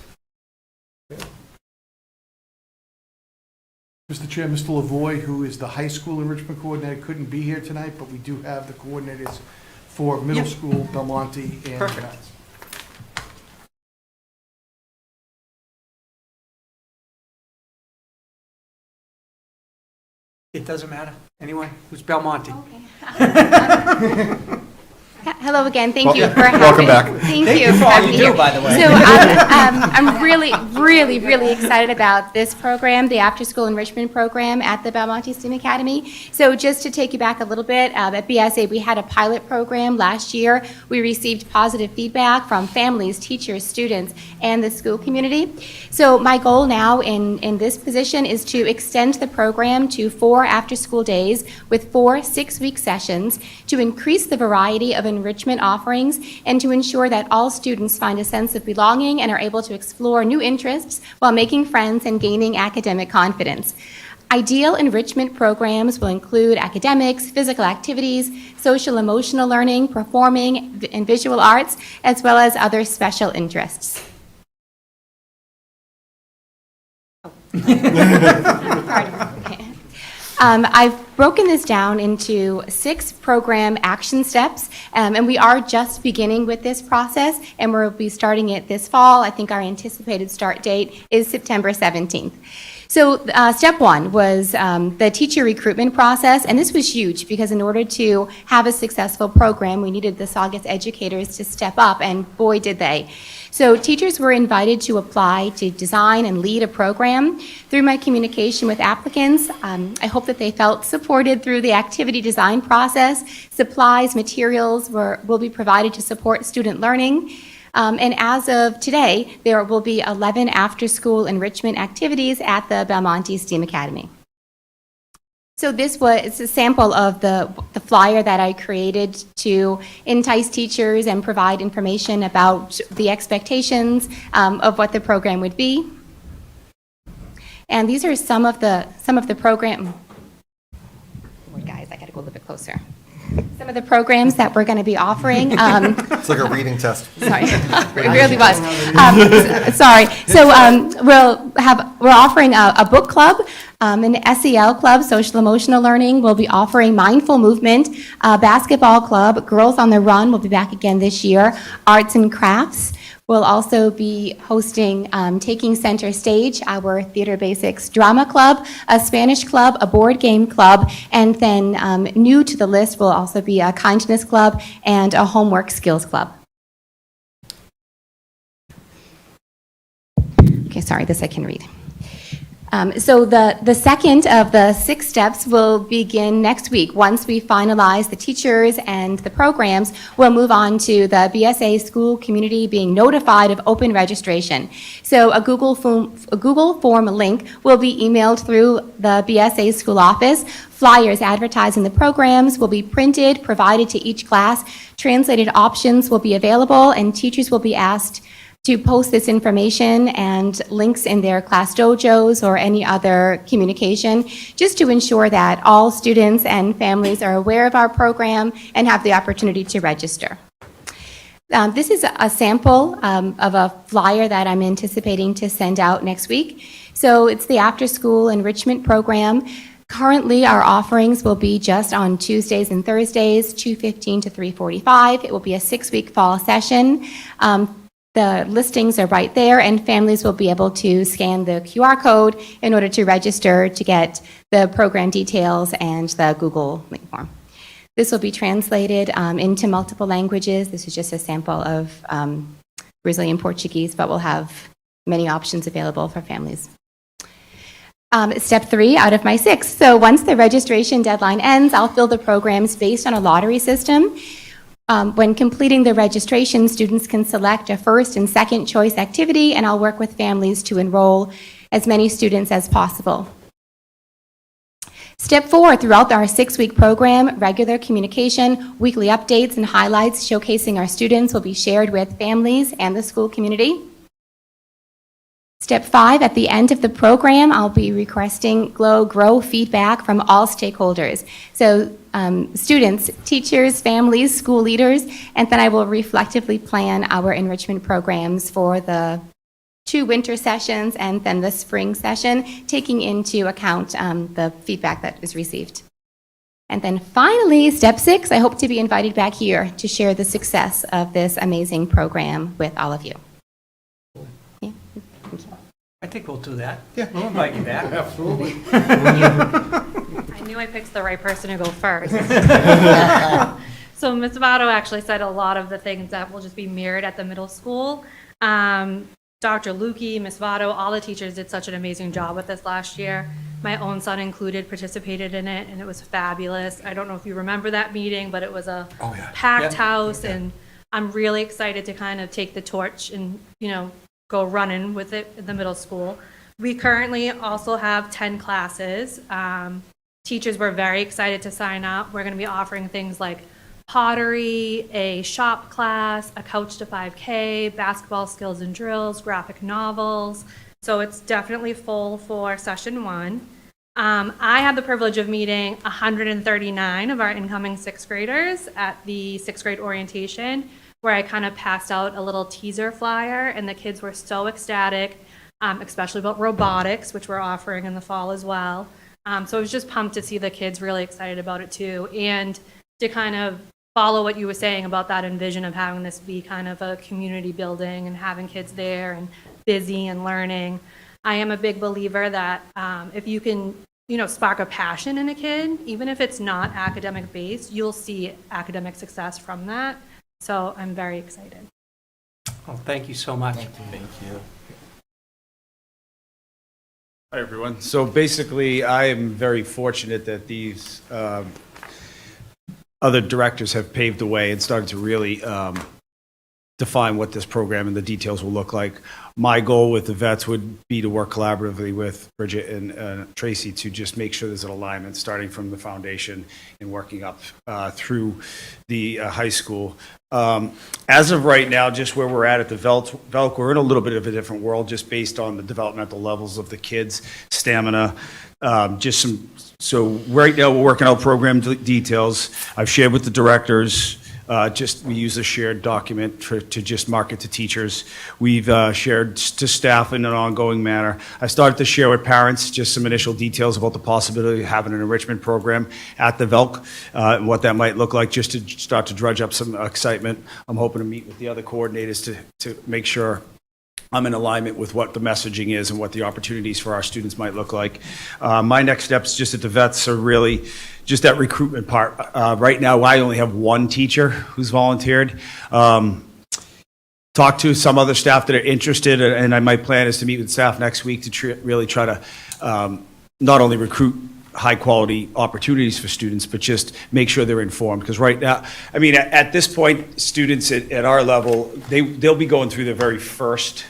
Mr. Chair, Mr. Lavoy, who is the high school enrichment coordinator, couldn't be here tonight, but we do have the coordinators for middle Yep. school, Belmonte, and Perfect. Vets. It doesn't matter. Anyone? Who's Belmonte? Hello again. Thank you Wel- for having welcome back. Thank Thank you you for for all having you me do, here. by the way. So I'm really excited about this program, the After School Enrichment Program at the Belmonte STEAM Academy. So just to take you back a little bit, at BSA we had a pilot program last year. We received positive feedback from families, teachers, students, and the school community. So my goal now in this position is to extend the program to 4 after-school days with 4 6-week sessions to increase the variety of enrichment offerings and to ensure that all students find a sense of belonging and are able to explore new interests while making friends and gaining academic confidence. Ideal enrichment programs will include academics, physical activities, social emotional learning, performing, and visual arts, as well as other special interests. I've broken this down into 6 program action steps, and we are just beginning with this process, and we'll be starting it this fall. I think our anticipated start date is September 17th. So step 1 was the teacher recruitment process, and this was huge because in order to have a successful program, we needed the Saugus educators to step up, and boy, did they. So teachers were invited to apply to design and lead a program. Through my communication with applicants, I hope that they felt supported through the activity design process. Supplies, materials will be provided to support student learning. And as of today, there will be 11 after-school enrichment activities at the Belmonte STEAM Academy. So it's a sample of the flyer that I created to entice teachers and provide information about the expectations of what the program would be. And these are some of the program. Oh, guys, I got to go a little bit closer. some of the programs that we're going to be offering. It's like a reading test. Sorry, it really was. Sorry. So we're offering a book club, an SEL club, social emotional learning. We'll be offering mindful movement, basketball club, Girls on the Run will be back again this year, arts and crafts. We'll also be hosting Taking Center Stage, our Theater Basics Drama Club, a Spanish club, a board game club, and then new to the list will also be a Kindness Club and a Homework Skills Club. Okay, sorry, this I can read. So the second of the 6 steps will begin next week. Once we finalize the teachers and the programs, we'll move on to the BSA school community being notified of open registration. So a Google form link will be emailed through the BSA school office. Flyers advertising the programs will be printed, provided to each class. Translated options will be available, and teachers will be asked to post this information and links in their class dojos or any other communication, just to ensure that all students and families are aware of our program and have the opportunity to register. This is a sample of a flyer that I'm anticipating to send out next week. So it's the after-school enrichment program. Currently, our offerings will be just on Tuesdays and Thursdays, 2:15 to 3:45. It will be a 6-week fall session. The listings are right there, and families will be able to scan the QR code in order to register to get the program details and the Google link form. This will be translated into multiple languages. This is just a sample of Brazilian Portuguese, but we'll have many options available for families. Step 3 out of my 6. So once the registration deadline ends, I'll fill the programs based on a lottery system. When completing the registration, students can select a first and second choice activity, and I'll work with families to enroll as many students as possible. Step 4, throughout our 6-week program, regular communication, weekly updates and highlights showcasing our students will be shared with families and the school community. Step 5, at the end of the program, I'll be requesting grow feedback from all stakeholders. So students, teachers, families, school leaders, and then I will reflectively plan our enrichment programs for the 2 winter sessions and then the spring session, taking into account the feedback that is received. And then finally, step 6, I hope to be invited back here to share the success of this amazing program with all of you. I think we'll do that. Yeah. We'll invite you back. Absolutely. I knew I picked the right person to go first. So Ms. Votto actually said a lot of the things that will just be mirrored at the middle school. Dr. Lukey, Ms. Votto, all the teachers did such an amazing job with this last year. My own son included, participated in it, and it was fabulous. I don't know if you remember that meeting, but it was a packed house, and I'm really excited to kind of take the torch and, go running with it in the middle school. We currently also have 10 classes. Teachers were very excited to sign up. We're going to be offering things like pottery, a shop class, a Couch to 5K, basketball skills and drills, graphic novels. So it's definitely full for session 1. I had the privilege of meeting 139 of our incoming 6th graders at the 6th grade orientation, where I kind of passed out a little teaser flyer, and the kids were so ecstatic, especially about robotics, which we're offering in the fall as well. So I was just pumped to see the kids really excited about it too, and to kind of follow what you were saying about that envision of having this be kind of a community building and having kids there and busy and learning. I am a big believer that if you can, spark a passion in a kid, even if it's not academic based, you'll see academic success from that. So I'm very excited. Well, thank you so much. Thank you. Hi, everyone. So basically, I am very fortunate that these other directors have paved the way and started to really define what this program and the details will look like. My goal with the vets would be to work collaboratively with Bridget and Tracy to just make sure there's an alignment, starting from the foundation and working up through the high school. As of right now, just where we're at the VELC, we're in a little bit of a different world, just based on the developmental levels of the kids, stamina, so right now we're working out program details. I've shared with the directors. We use a shared document to just market to teachers. We've shared to staff in an ongoing manner. I started to share with parents just some initial details about the possibility of having an enrichment program at the VELC, and what that might look like, just to start to drudge up some excitement. I'm hoping to meet with the other coordinators to make sure I'm in alignment with what the messaging is and what the opportunities for our students might look like. My next steps just at the vets are really just that recruitment part. Right now, I only have one teacher who's volunteered. Talk to some other staff that are interested, and my plan is to meet with staff next week to really try to not only recruit high-quality opportunities for students, but just make sure they're informed. Because right now, I mean, at this point, students at our level, they'll be going through the very first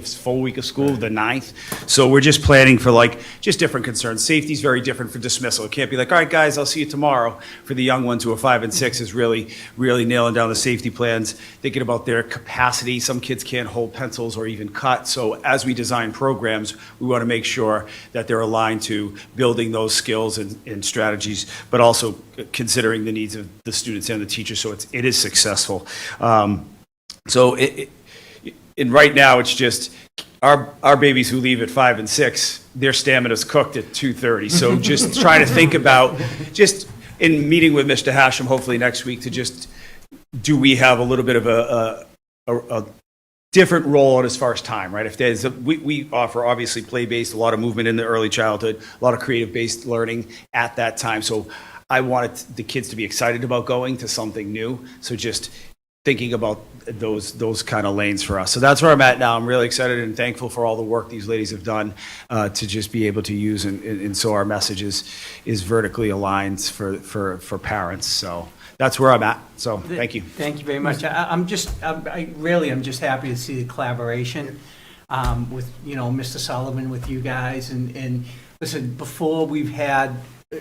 full week of school, the 9th. So we're just planning for just different concerns. Safety is very different for dismissal. It can't be like, all right, guys, I'll see you tomorrow. For the young ones who are 5 and 6 is really nailing down the safety plans, thinking about their capacity. Some kids can't hold pencils or even cut. So as we design programs, we want to make sure that they're aligned to building those skills and strategies, but also considering the needs of the students and the teachers, so it is successful. And right now, it's just our babies who leave at 5 and 6, their stamina's cooked at 2:30. So just trying to think about, just in meeting with Mr. Hashem, hopefully next week, to just, do we have a little bit of a different role as far as time, right? If there's we offer obviously play-based, a lot of movement in the early childhood, a lot of creative-based learning at that time. So I wanted the kids to be excited about going to something new. So just thinking about those kind of lanes for us. So that's where I'm at now. I'm really excited and thankful for all the work these ladies have done to just be able to use, and so our message is vertically aligned for parents. So that's where I'm at. So thank you. Thank you very much. I'm just happy to see the collaboration with, Mr. Sullivan, with you guys. And listen, before we've had,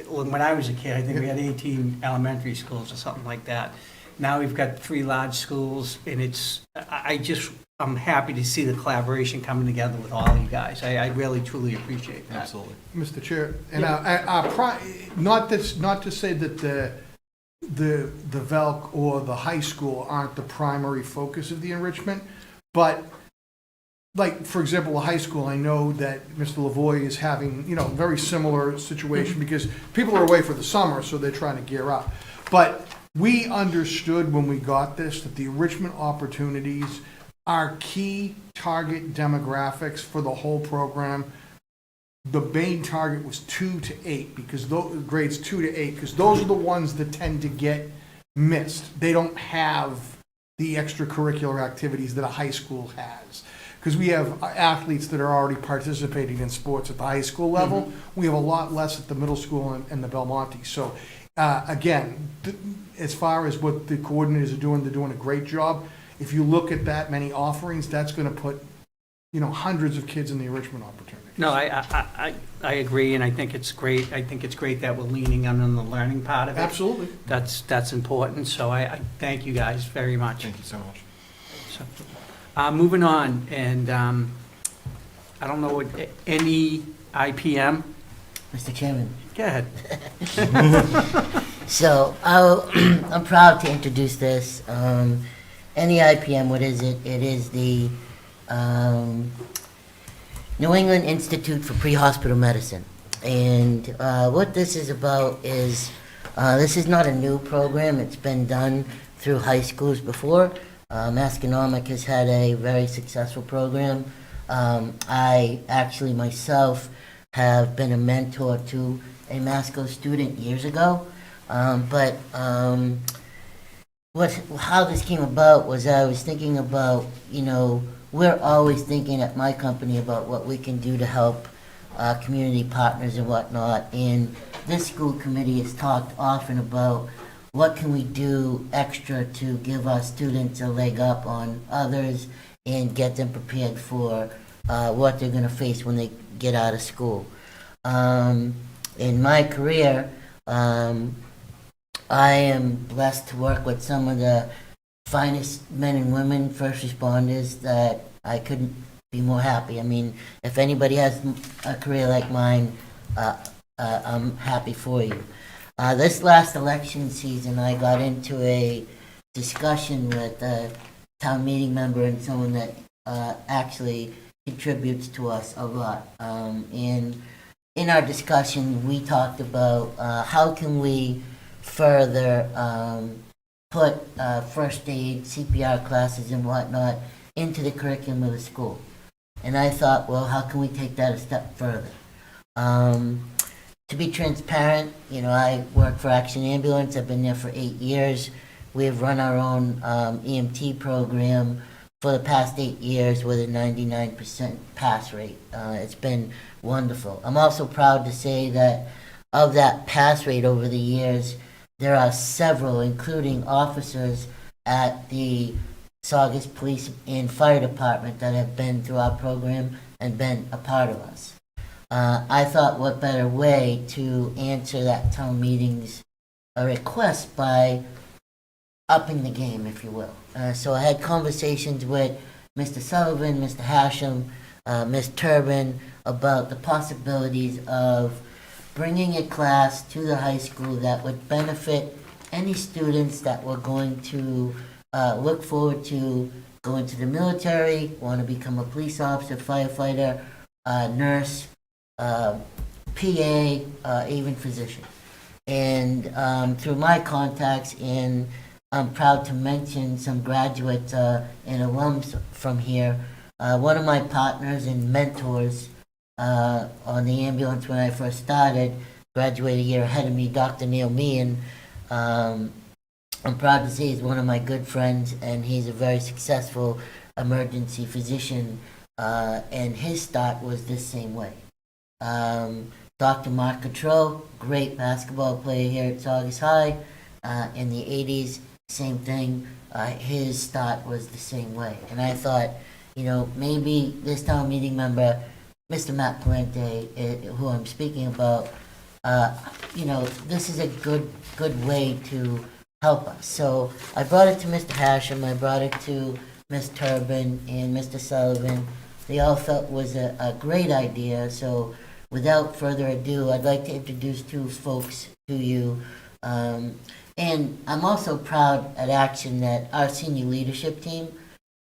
when I was a kid, I think we had 18 elementary schools or something like that. Now we've got 3 large schools, and I'm happy to see the collaboration coming together with all you guys. I really, truly appreciate that. Absolutely. Mr. Chair, and not to say that the VELC or the high school aren't the primary focus of the enrichment, but for example, the high school, I know that Mr. Lavoie is having, very similar situation because people are away for the summer, so they're trying to gear up. But we understood when we got this that the enrichment opportunities are key target demographics for the whole program. The main target was 2 to 8, because grades 2 to 8, because those are the ones that tend to get missed. They don't have the extracurricular activities that a high school has. Because we have athletes that are already participating in sports at the high school level. Mm-hmm. We have a lot less at the middle school and the Belmonte. So again, as far as what the coordinators are doing, they're doing a great job. If you look at that many offerings, that's going to put, hundreds of kids in the enrichment opportunities. No, I agree, and I think it's great. I think it's great that we're leaning on the learning part of it. Absolutely. That's important. So I thank you guys very much. Thank you so much. So, moving on, and I don't know what any IPM. Mr. Chairman. Go ahead. So I'm proud to introduce this. NEIPM, what is it? It is the New England Institute for Pre-Hospital Medicine. And what this is about is, this is not a new program. It's been done through high schools before. Masconomic has had a very successful program. I actually myself have been a mentor to a Masco student years ago. But how this came about was I was thinking about, we're always thinking at my company about what we can do to help community partners and whatnot. And this school committee has talked often about what can we do extra to give our students a leg up on others and get them prepared for what they're going to face when they get out of school. In my career, I am blessed to work with some of the finest men and women, first responders, that I couldn't be more happy. I mean, if anybody has a career like mine, I'm happy for you. This last election season, I got into a discussion with a town meeting member and someone that actually contributes to us a lot. And in our discussion, we talked about how can we further put first aid, CPR classes and whatnot into the curriculum of the school. And I thought, well, how can we take that a step further? To be transparent, I work for Action Ambulance. I've been there for 8 years. We've run our own EMT program for the past 8 years with a 99% pass rate. It's been wonderful. I'm also proud to say that of that pass rate over the years, there are several, including officers at the Saugus Police and Fire Department, that have been through our program and been a part of us. I thought, what better way to answer that town meeting's request by upping the game, if you will. So I had conversations with Mr. Sullivan, Mr. Hashem, Ms. Turbin about the possibilities of bringing a class to the high school that would benefit any students that were going to look forward to going to the military, want to become a police officer, firefighter, nurse, PA, even physician. And through my contacts, and I'm proud to mention some graduates and alums from here, one of my partners and mentors on the ambulance when I first started, graduated a year ahead of me, Dr. Neil Meehan. I'm proud to say he's one of my good friends, and he's a very successful emergency physician, and his start was this same way. Dr. Mark Cottrell, great basketball player here at Saugus High. In the 80s, same thing. His start was the same way. And I thought, maybe this town meeting member, Mr. Matt Palente, who I'm speaking about, this is a good way to help us. So I brought it to Mr. Hashem, I brought it to Ms. Turbin and Mr. Sullivan. They all felt it was a great idea. So without further ado, I'd like to introduce two folks to you. And I'm also proud at Action that our senior leadership team,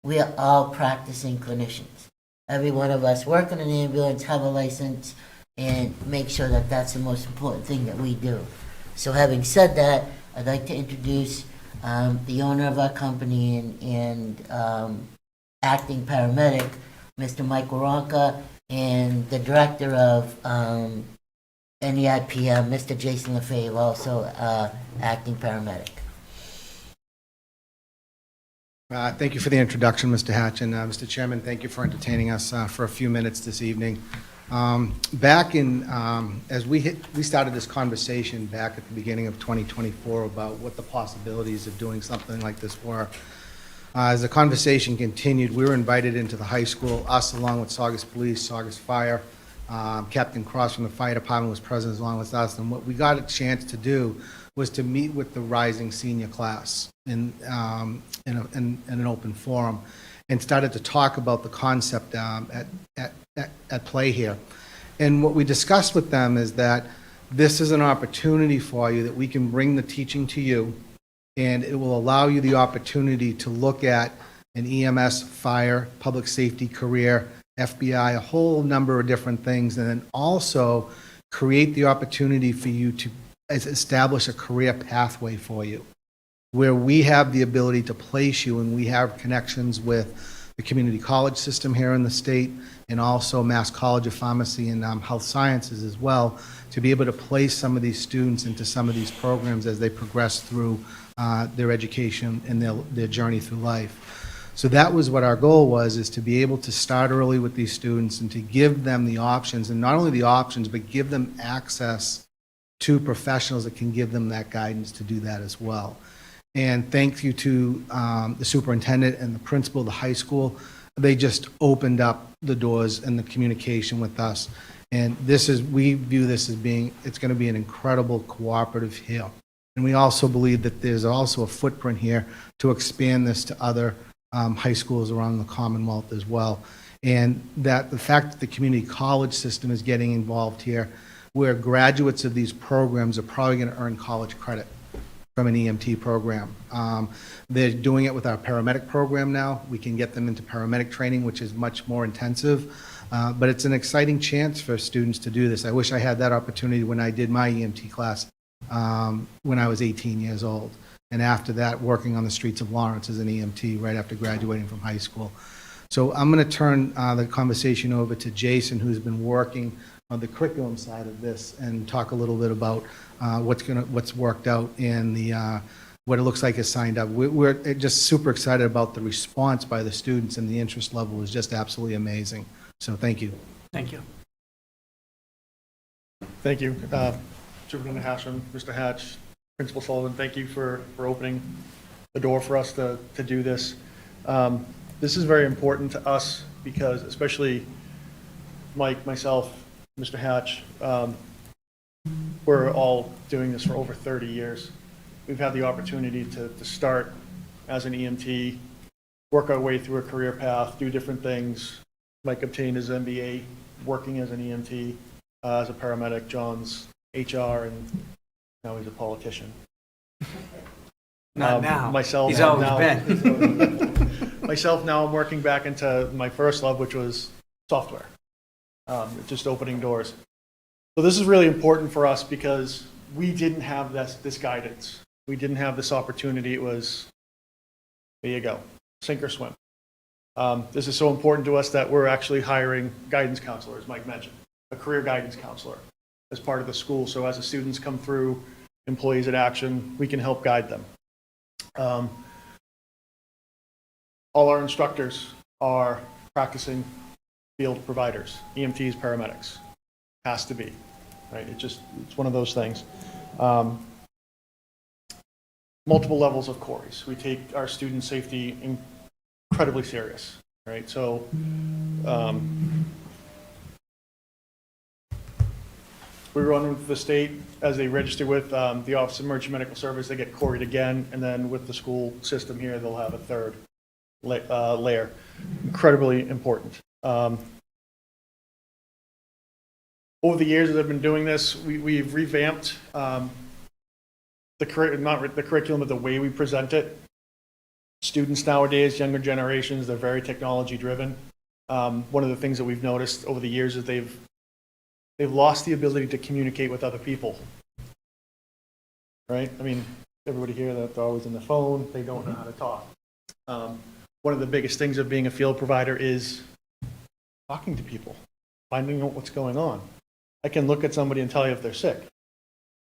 we are all practicing clinicians. Every one of us work in an ambulance, have a license, and make sure that that's the most important thing that we do. So having said that, I'd like to introduce the owner of our company and acting paramedic, Mr. Mike Waronka, and the director of NEIPM, Mr. Jason LaFave, also acting paramedic. Thank you for the introduction, Mr. Hatch, and Mr. Chairman, thank you for entertaining us for a few minutes this evening. Back in, as we started this conversation back at the beginning of 2024 about what the possibilities of doing something like this were, as the conversation continued, we were invited into the high school, us along with Saugus Police, Saugus Fire. Captain Cross from the fire department was present along with us, and what we got a chance to do was to meet with the rising senior class in an open forum, and started to talk about the concept at play here. And what we discussed with them is that this is an opportunity for you, that we can bring the teaching to you, and it will allow you the opportunity to look at an EMS, fire, public safety career, FBI, a whole number of different things, and then also create the opportunity for you to establish a career pathway for you, where we have the ability to place you, and we have connections with the community college system here in the state, and also Mass College of Pharmacy and Health Sciences as well, to be able to place some of these students into some of these programs as they progress through their education and their journey through life. So that was what our goal was, is to be able to start early with these students and to give them the options, and not only the options, but give them access to professionals that can give them that guidance to do that as well. And thank you to the superintendent and the principal of the high school. They just opened up the doors and the communication with us. And we view this as it's going to be an incredible cooperative here. And we also believe that there's also a footprint here to expand this to other high schools around the Commonwealth as well. And that the fact that the community college system is getting involved here, where graduates of these programs are probably going to earn college credit from an EMT program. They're doing it with our paramedic program now. We can get them into paramedic training, which is much more intensive. But it's an exciting chance for students to do this. I wish I had that opportunity when I did my EMT class when I was 18 years old. And after that, working on the streets of Lawrence as an EMT right after graduating from high school. So I'm going to turn the conversation over to Jason, who's been working on the curriculum side of this, and talk a little bit about what's worked out and what it looks like is signed up. We're just super excited about the response by the students, and the interest level is just absolutely amazing. So thank you. Thank you. Thank you. Superintendent Hashem, Mr. Hatch, Principal Sullivan, thank you for opening the door for us to do this. This is very important to us because, especially Mike, myself, Mr. Hatch, we're all doing this for over 30 years. We've had the opportunity to start as an EMT, work our way through a career path, do different things. Mike obtained his MBA working as an EMT, as a paramedic. John's HR, and now he's a politician. Not now. Myself, He's always now, been. Myself, now I'm working back into my first love, which was software. Just opening doors. So this is really important for us because we didn't have this guidance. We didn't have this opportunity. It was, there you go, sink or swim. This is so important to us that we're actually hiring guidance counselors, Mike mentioned, a career guidance counselor as part of the school. So as the students come through, employees at Action, we can help guide them. All our instructors are practicing field providers, EMTs, paramedics. Has to be, right? It's one of those things. Multiple levels of COREs. We take our student safety incredibly serious, right? So we run with the state as they register with the Office of Emergency Medical Service. They get CORE'd again, and then with the school system here, they'll have a third layer. Incredibly important. Over the years that I've been doing this, we've revamped not the curriculum, but the way we present it. Students nowadays, younger generations, they're very technology driven. One of the things that we've noticed over the years is they've lost the ability to communicate with other people. Right? I mean, everybody here, they're always on the phone, they don't know how to talk. One of the biggest things of being a field provider is talking to people, finding out what's going on. I can look at somebody and tell you if they're sick.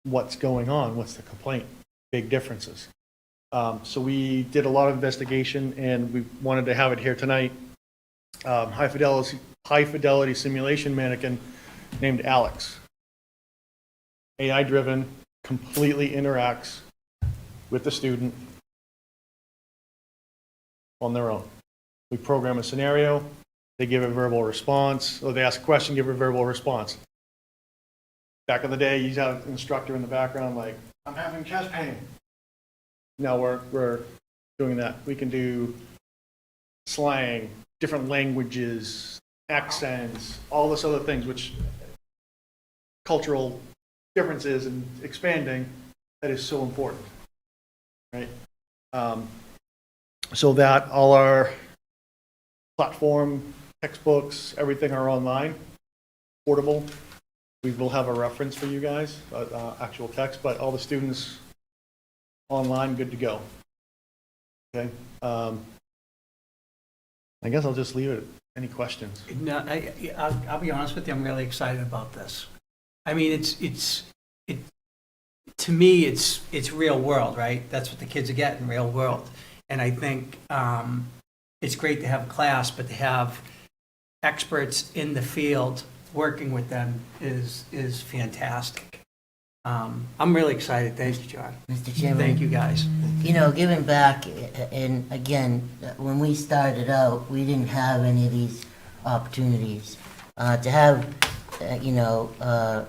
What's going on? What's the complaint? Big differences. So we did a lot of investigation, and we wanted to have it here tonight. High fidelity simulation mannequin named Alex. AI driven, completely interacts with the student on their own. We program a scenario, they give a verbal response, or they ask a question, give a verbal response. Back in the day, you have an instructor in the background like, I'm having chest pain. Now we're doing that. We can do slang, different languages, accents, all this other things, which cultural differences and expanding, that is so important, right? So that all our platform, textbooks, everything are online, portable. We will have a reference for you guys, actual text, but all the students online, good to go. Okay. I guess I'll just leave it. Any questions? No, I'll be honest with you, I'm really excited about this. I mean, to me, it's real world, right? That's what the kids are getting, real world. And I think it's great to have a class, but to have experts in the field working with them is fantastic. I'm really excited. Thank you, John. Mr. Chairman? Thank you, guys. You know, giving back, and again, when we started out, we didn't have any of these opportunities. To have, an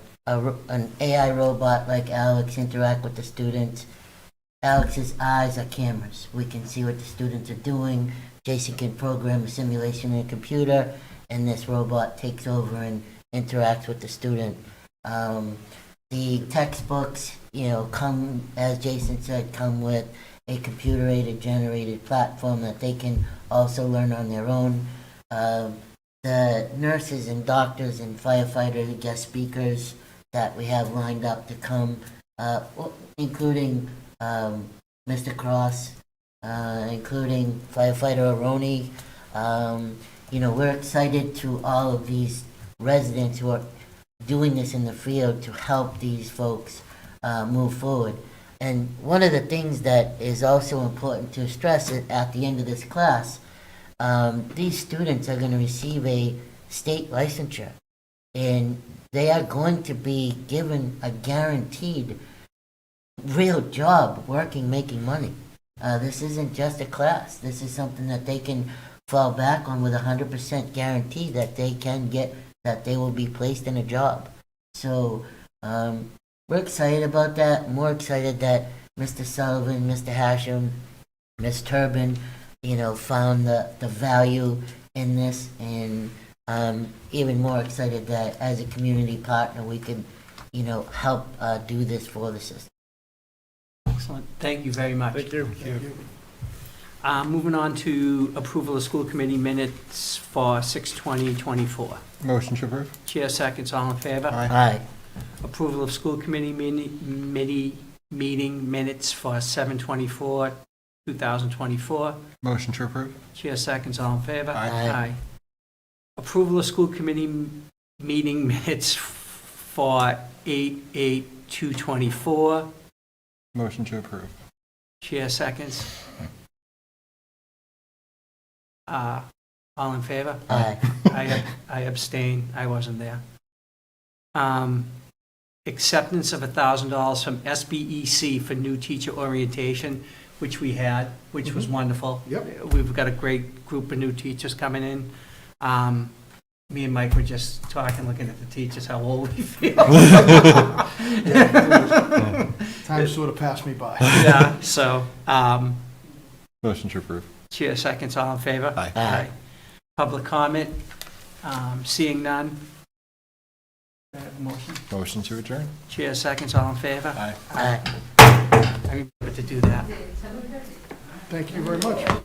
AI robot like Alex interact with the students. Alex's eyes are cameras. We can see what the students are doing. Jason can program a simulation in a computer, and this robot takes over and interacts with the student. The textbooks, come, as Jason said, come with a computer-aided generated platform that they can also learn on their own. The nurses and doctors and firefighters, guest speakers that we have lined up to come, including Mr. Cross, including firefighter Aroni. We're excited to all of these residents who are doing this in the field to help these folks move forward. And one of the things that is also important to stress at the end of this class, these students are going to receive a state licensure, and they are going to be given a guaranteed real job working, making money. This isn't just a class. This is something that they can fall back on with 100% guarantee that they can get, that they will be placed in a job. So we're excited about that. More excited that Mr. Sullivan, Mr. Hashem, Ms. Turbin, found the value in this, and even more excited that as a community partner we can, help do this for the system. Excellent. Thank you very much. Thank you. Moving on to approval of school committee minutes for 6/20/24. Motion to approve? Chair seconds, all in favor? Aye. Approval of school committee meeting minutes for 7/24/2024. Motion to approve? Chair seconds, all in favor? Aye. Approval of school committee meeting minutes for 8/8/2/24. Motion to approve? Chair seconds. All in favor? Aye. I abstain. I wasn't there. Acceptance of $1,000 from SBEC for new teacher orientation, which we had, which was wonderful. Yep. We've got a great group of new teachers coming in. Me and Mike were just talking, looking at the teachers, how old we feel. Time sort of passed me by. Yeah, so, Motion to approve? chair seconds, all in favor? Aye. Aye. Public comment, seeing none. Do I have a motion? Motion to adjourn? Chair seconds, all in favor? Aye. Aye. I remember to do that. Thank you very much.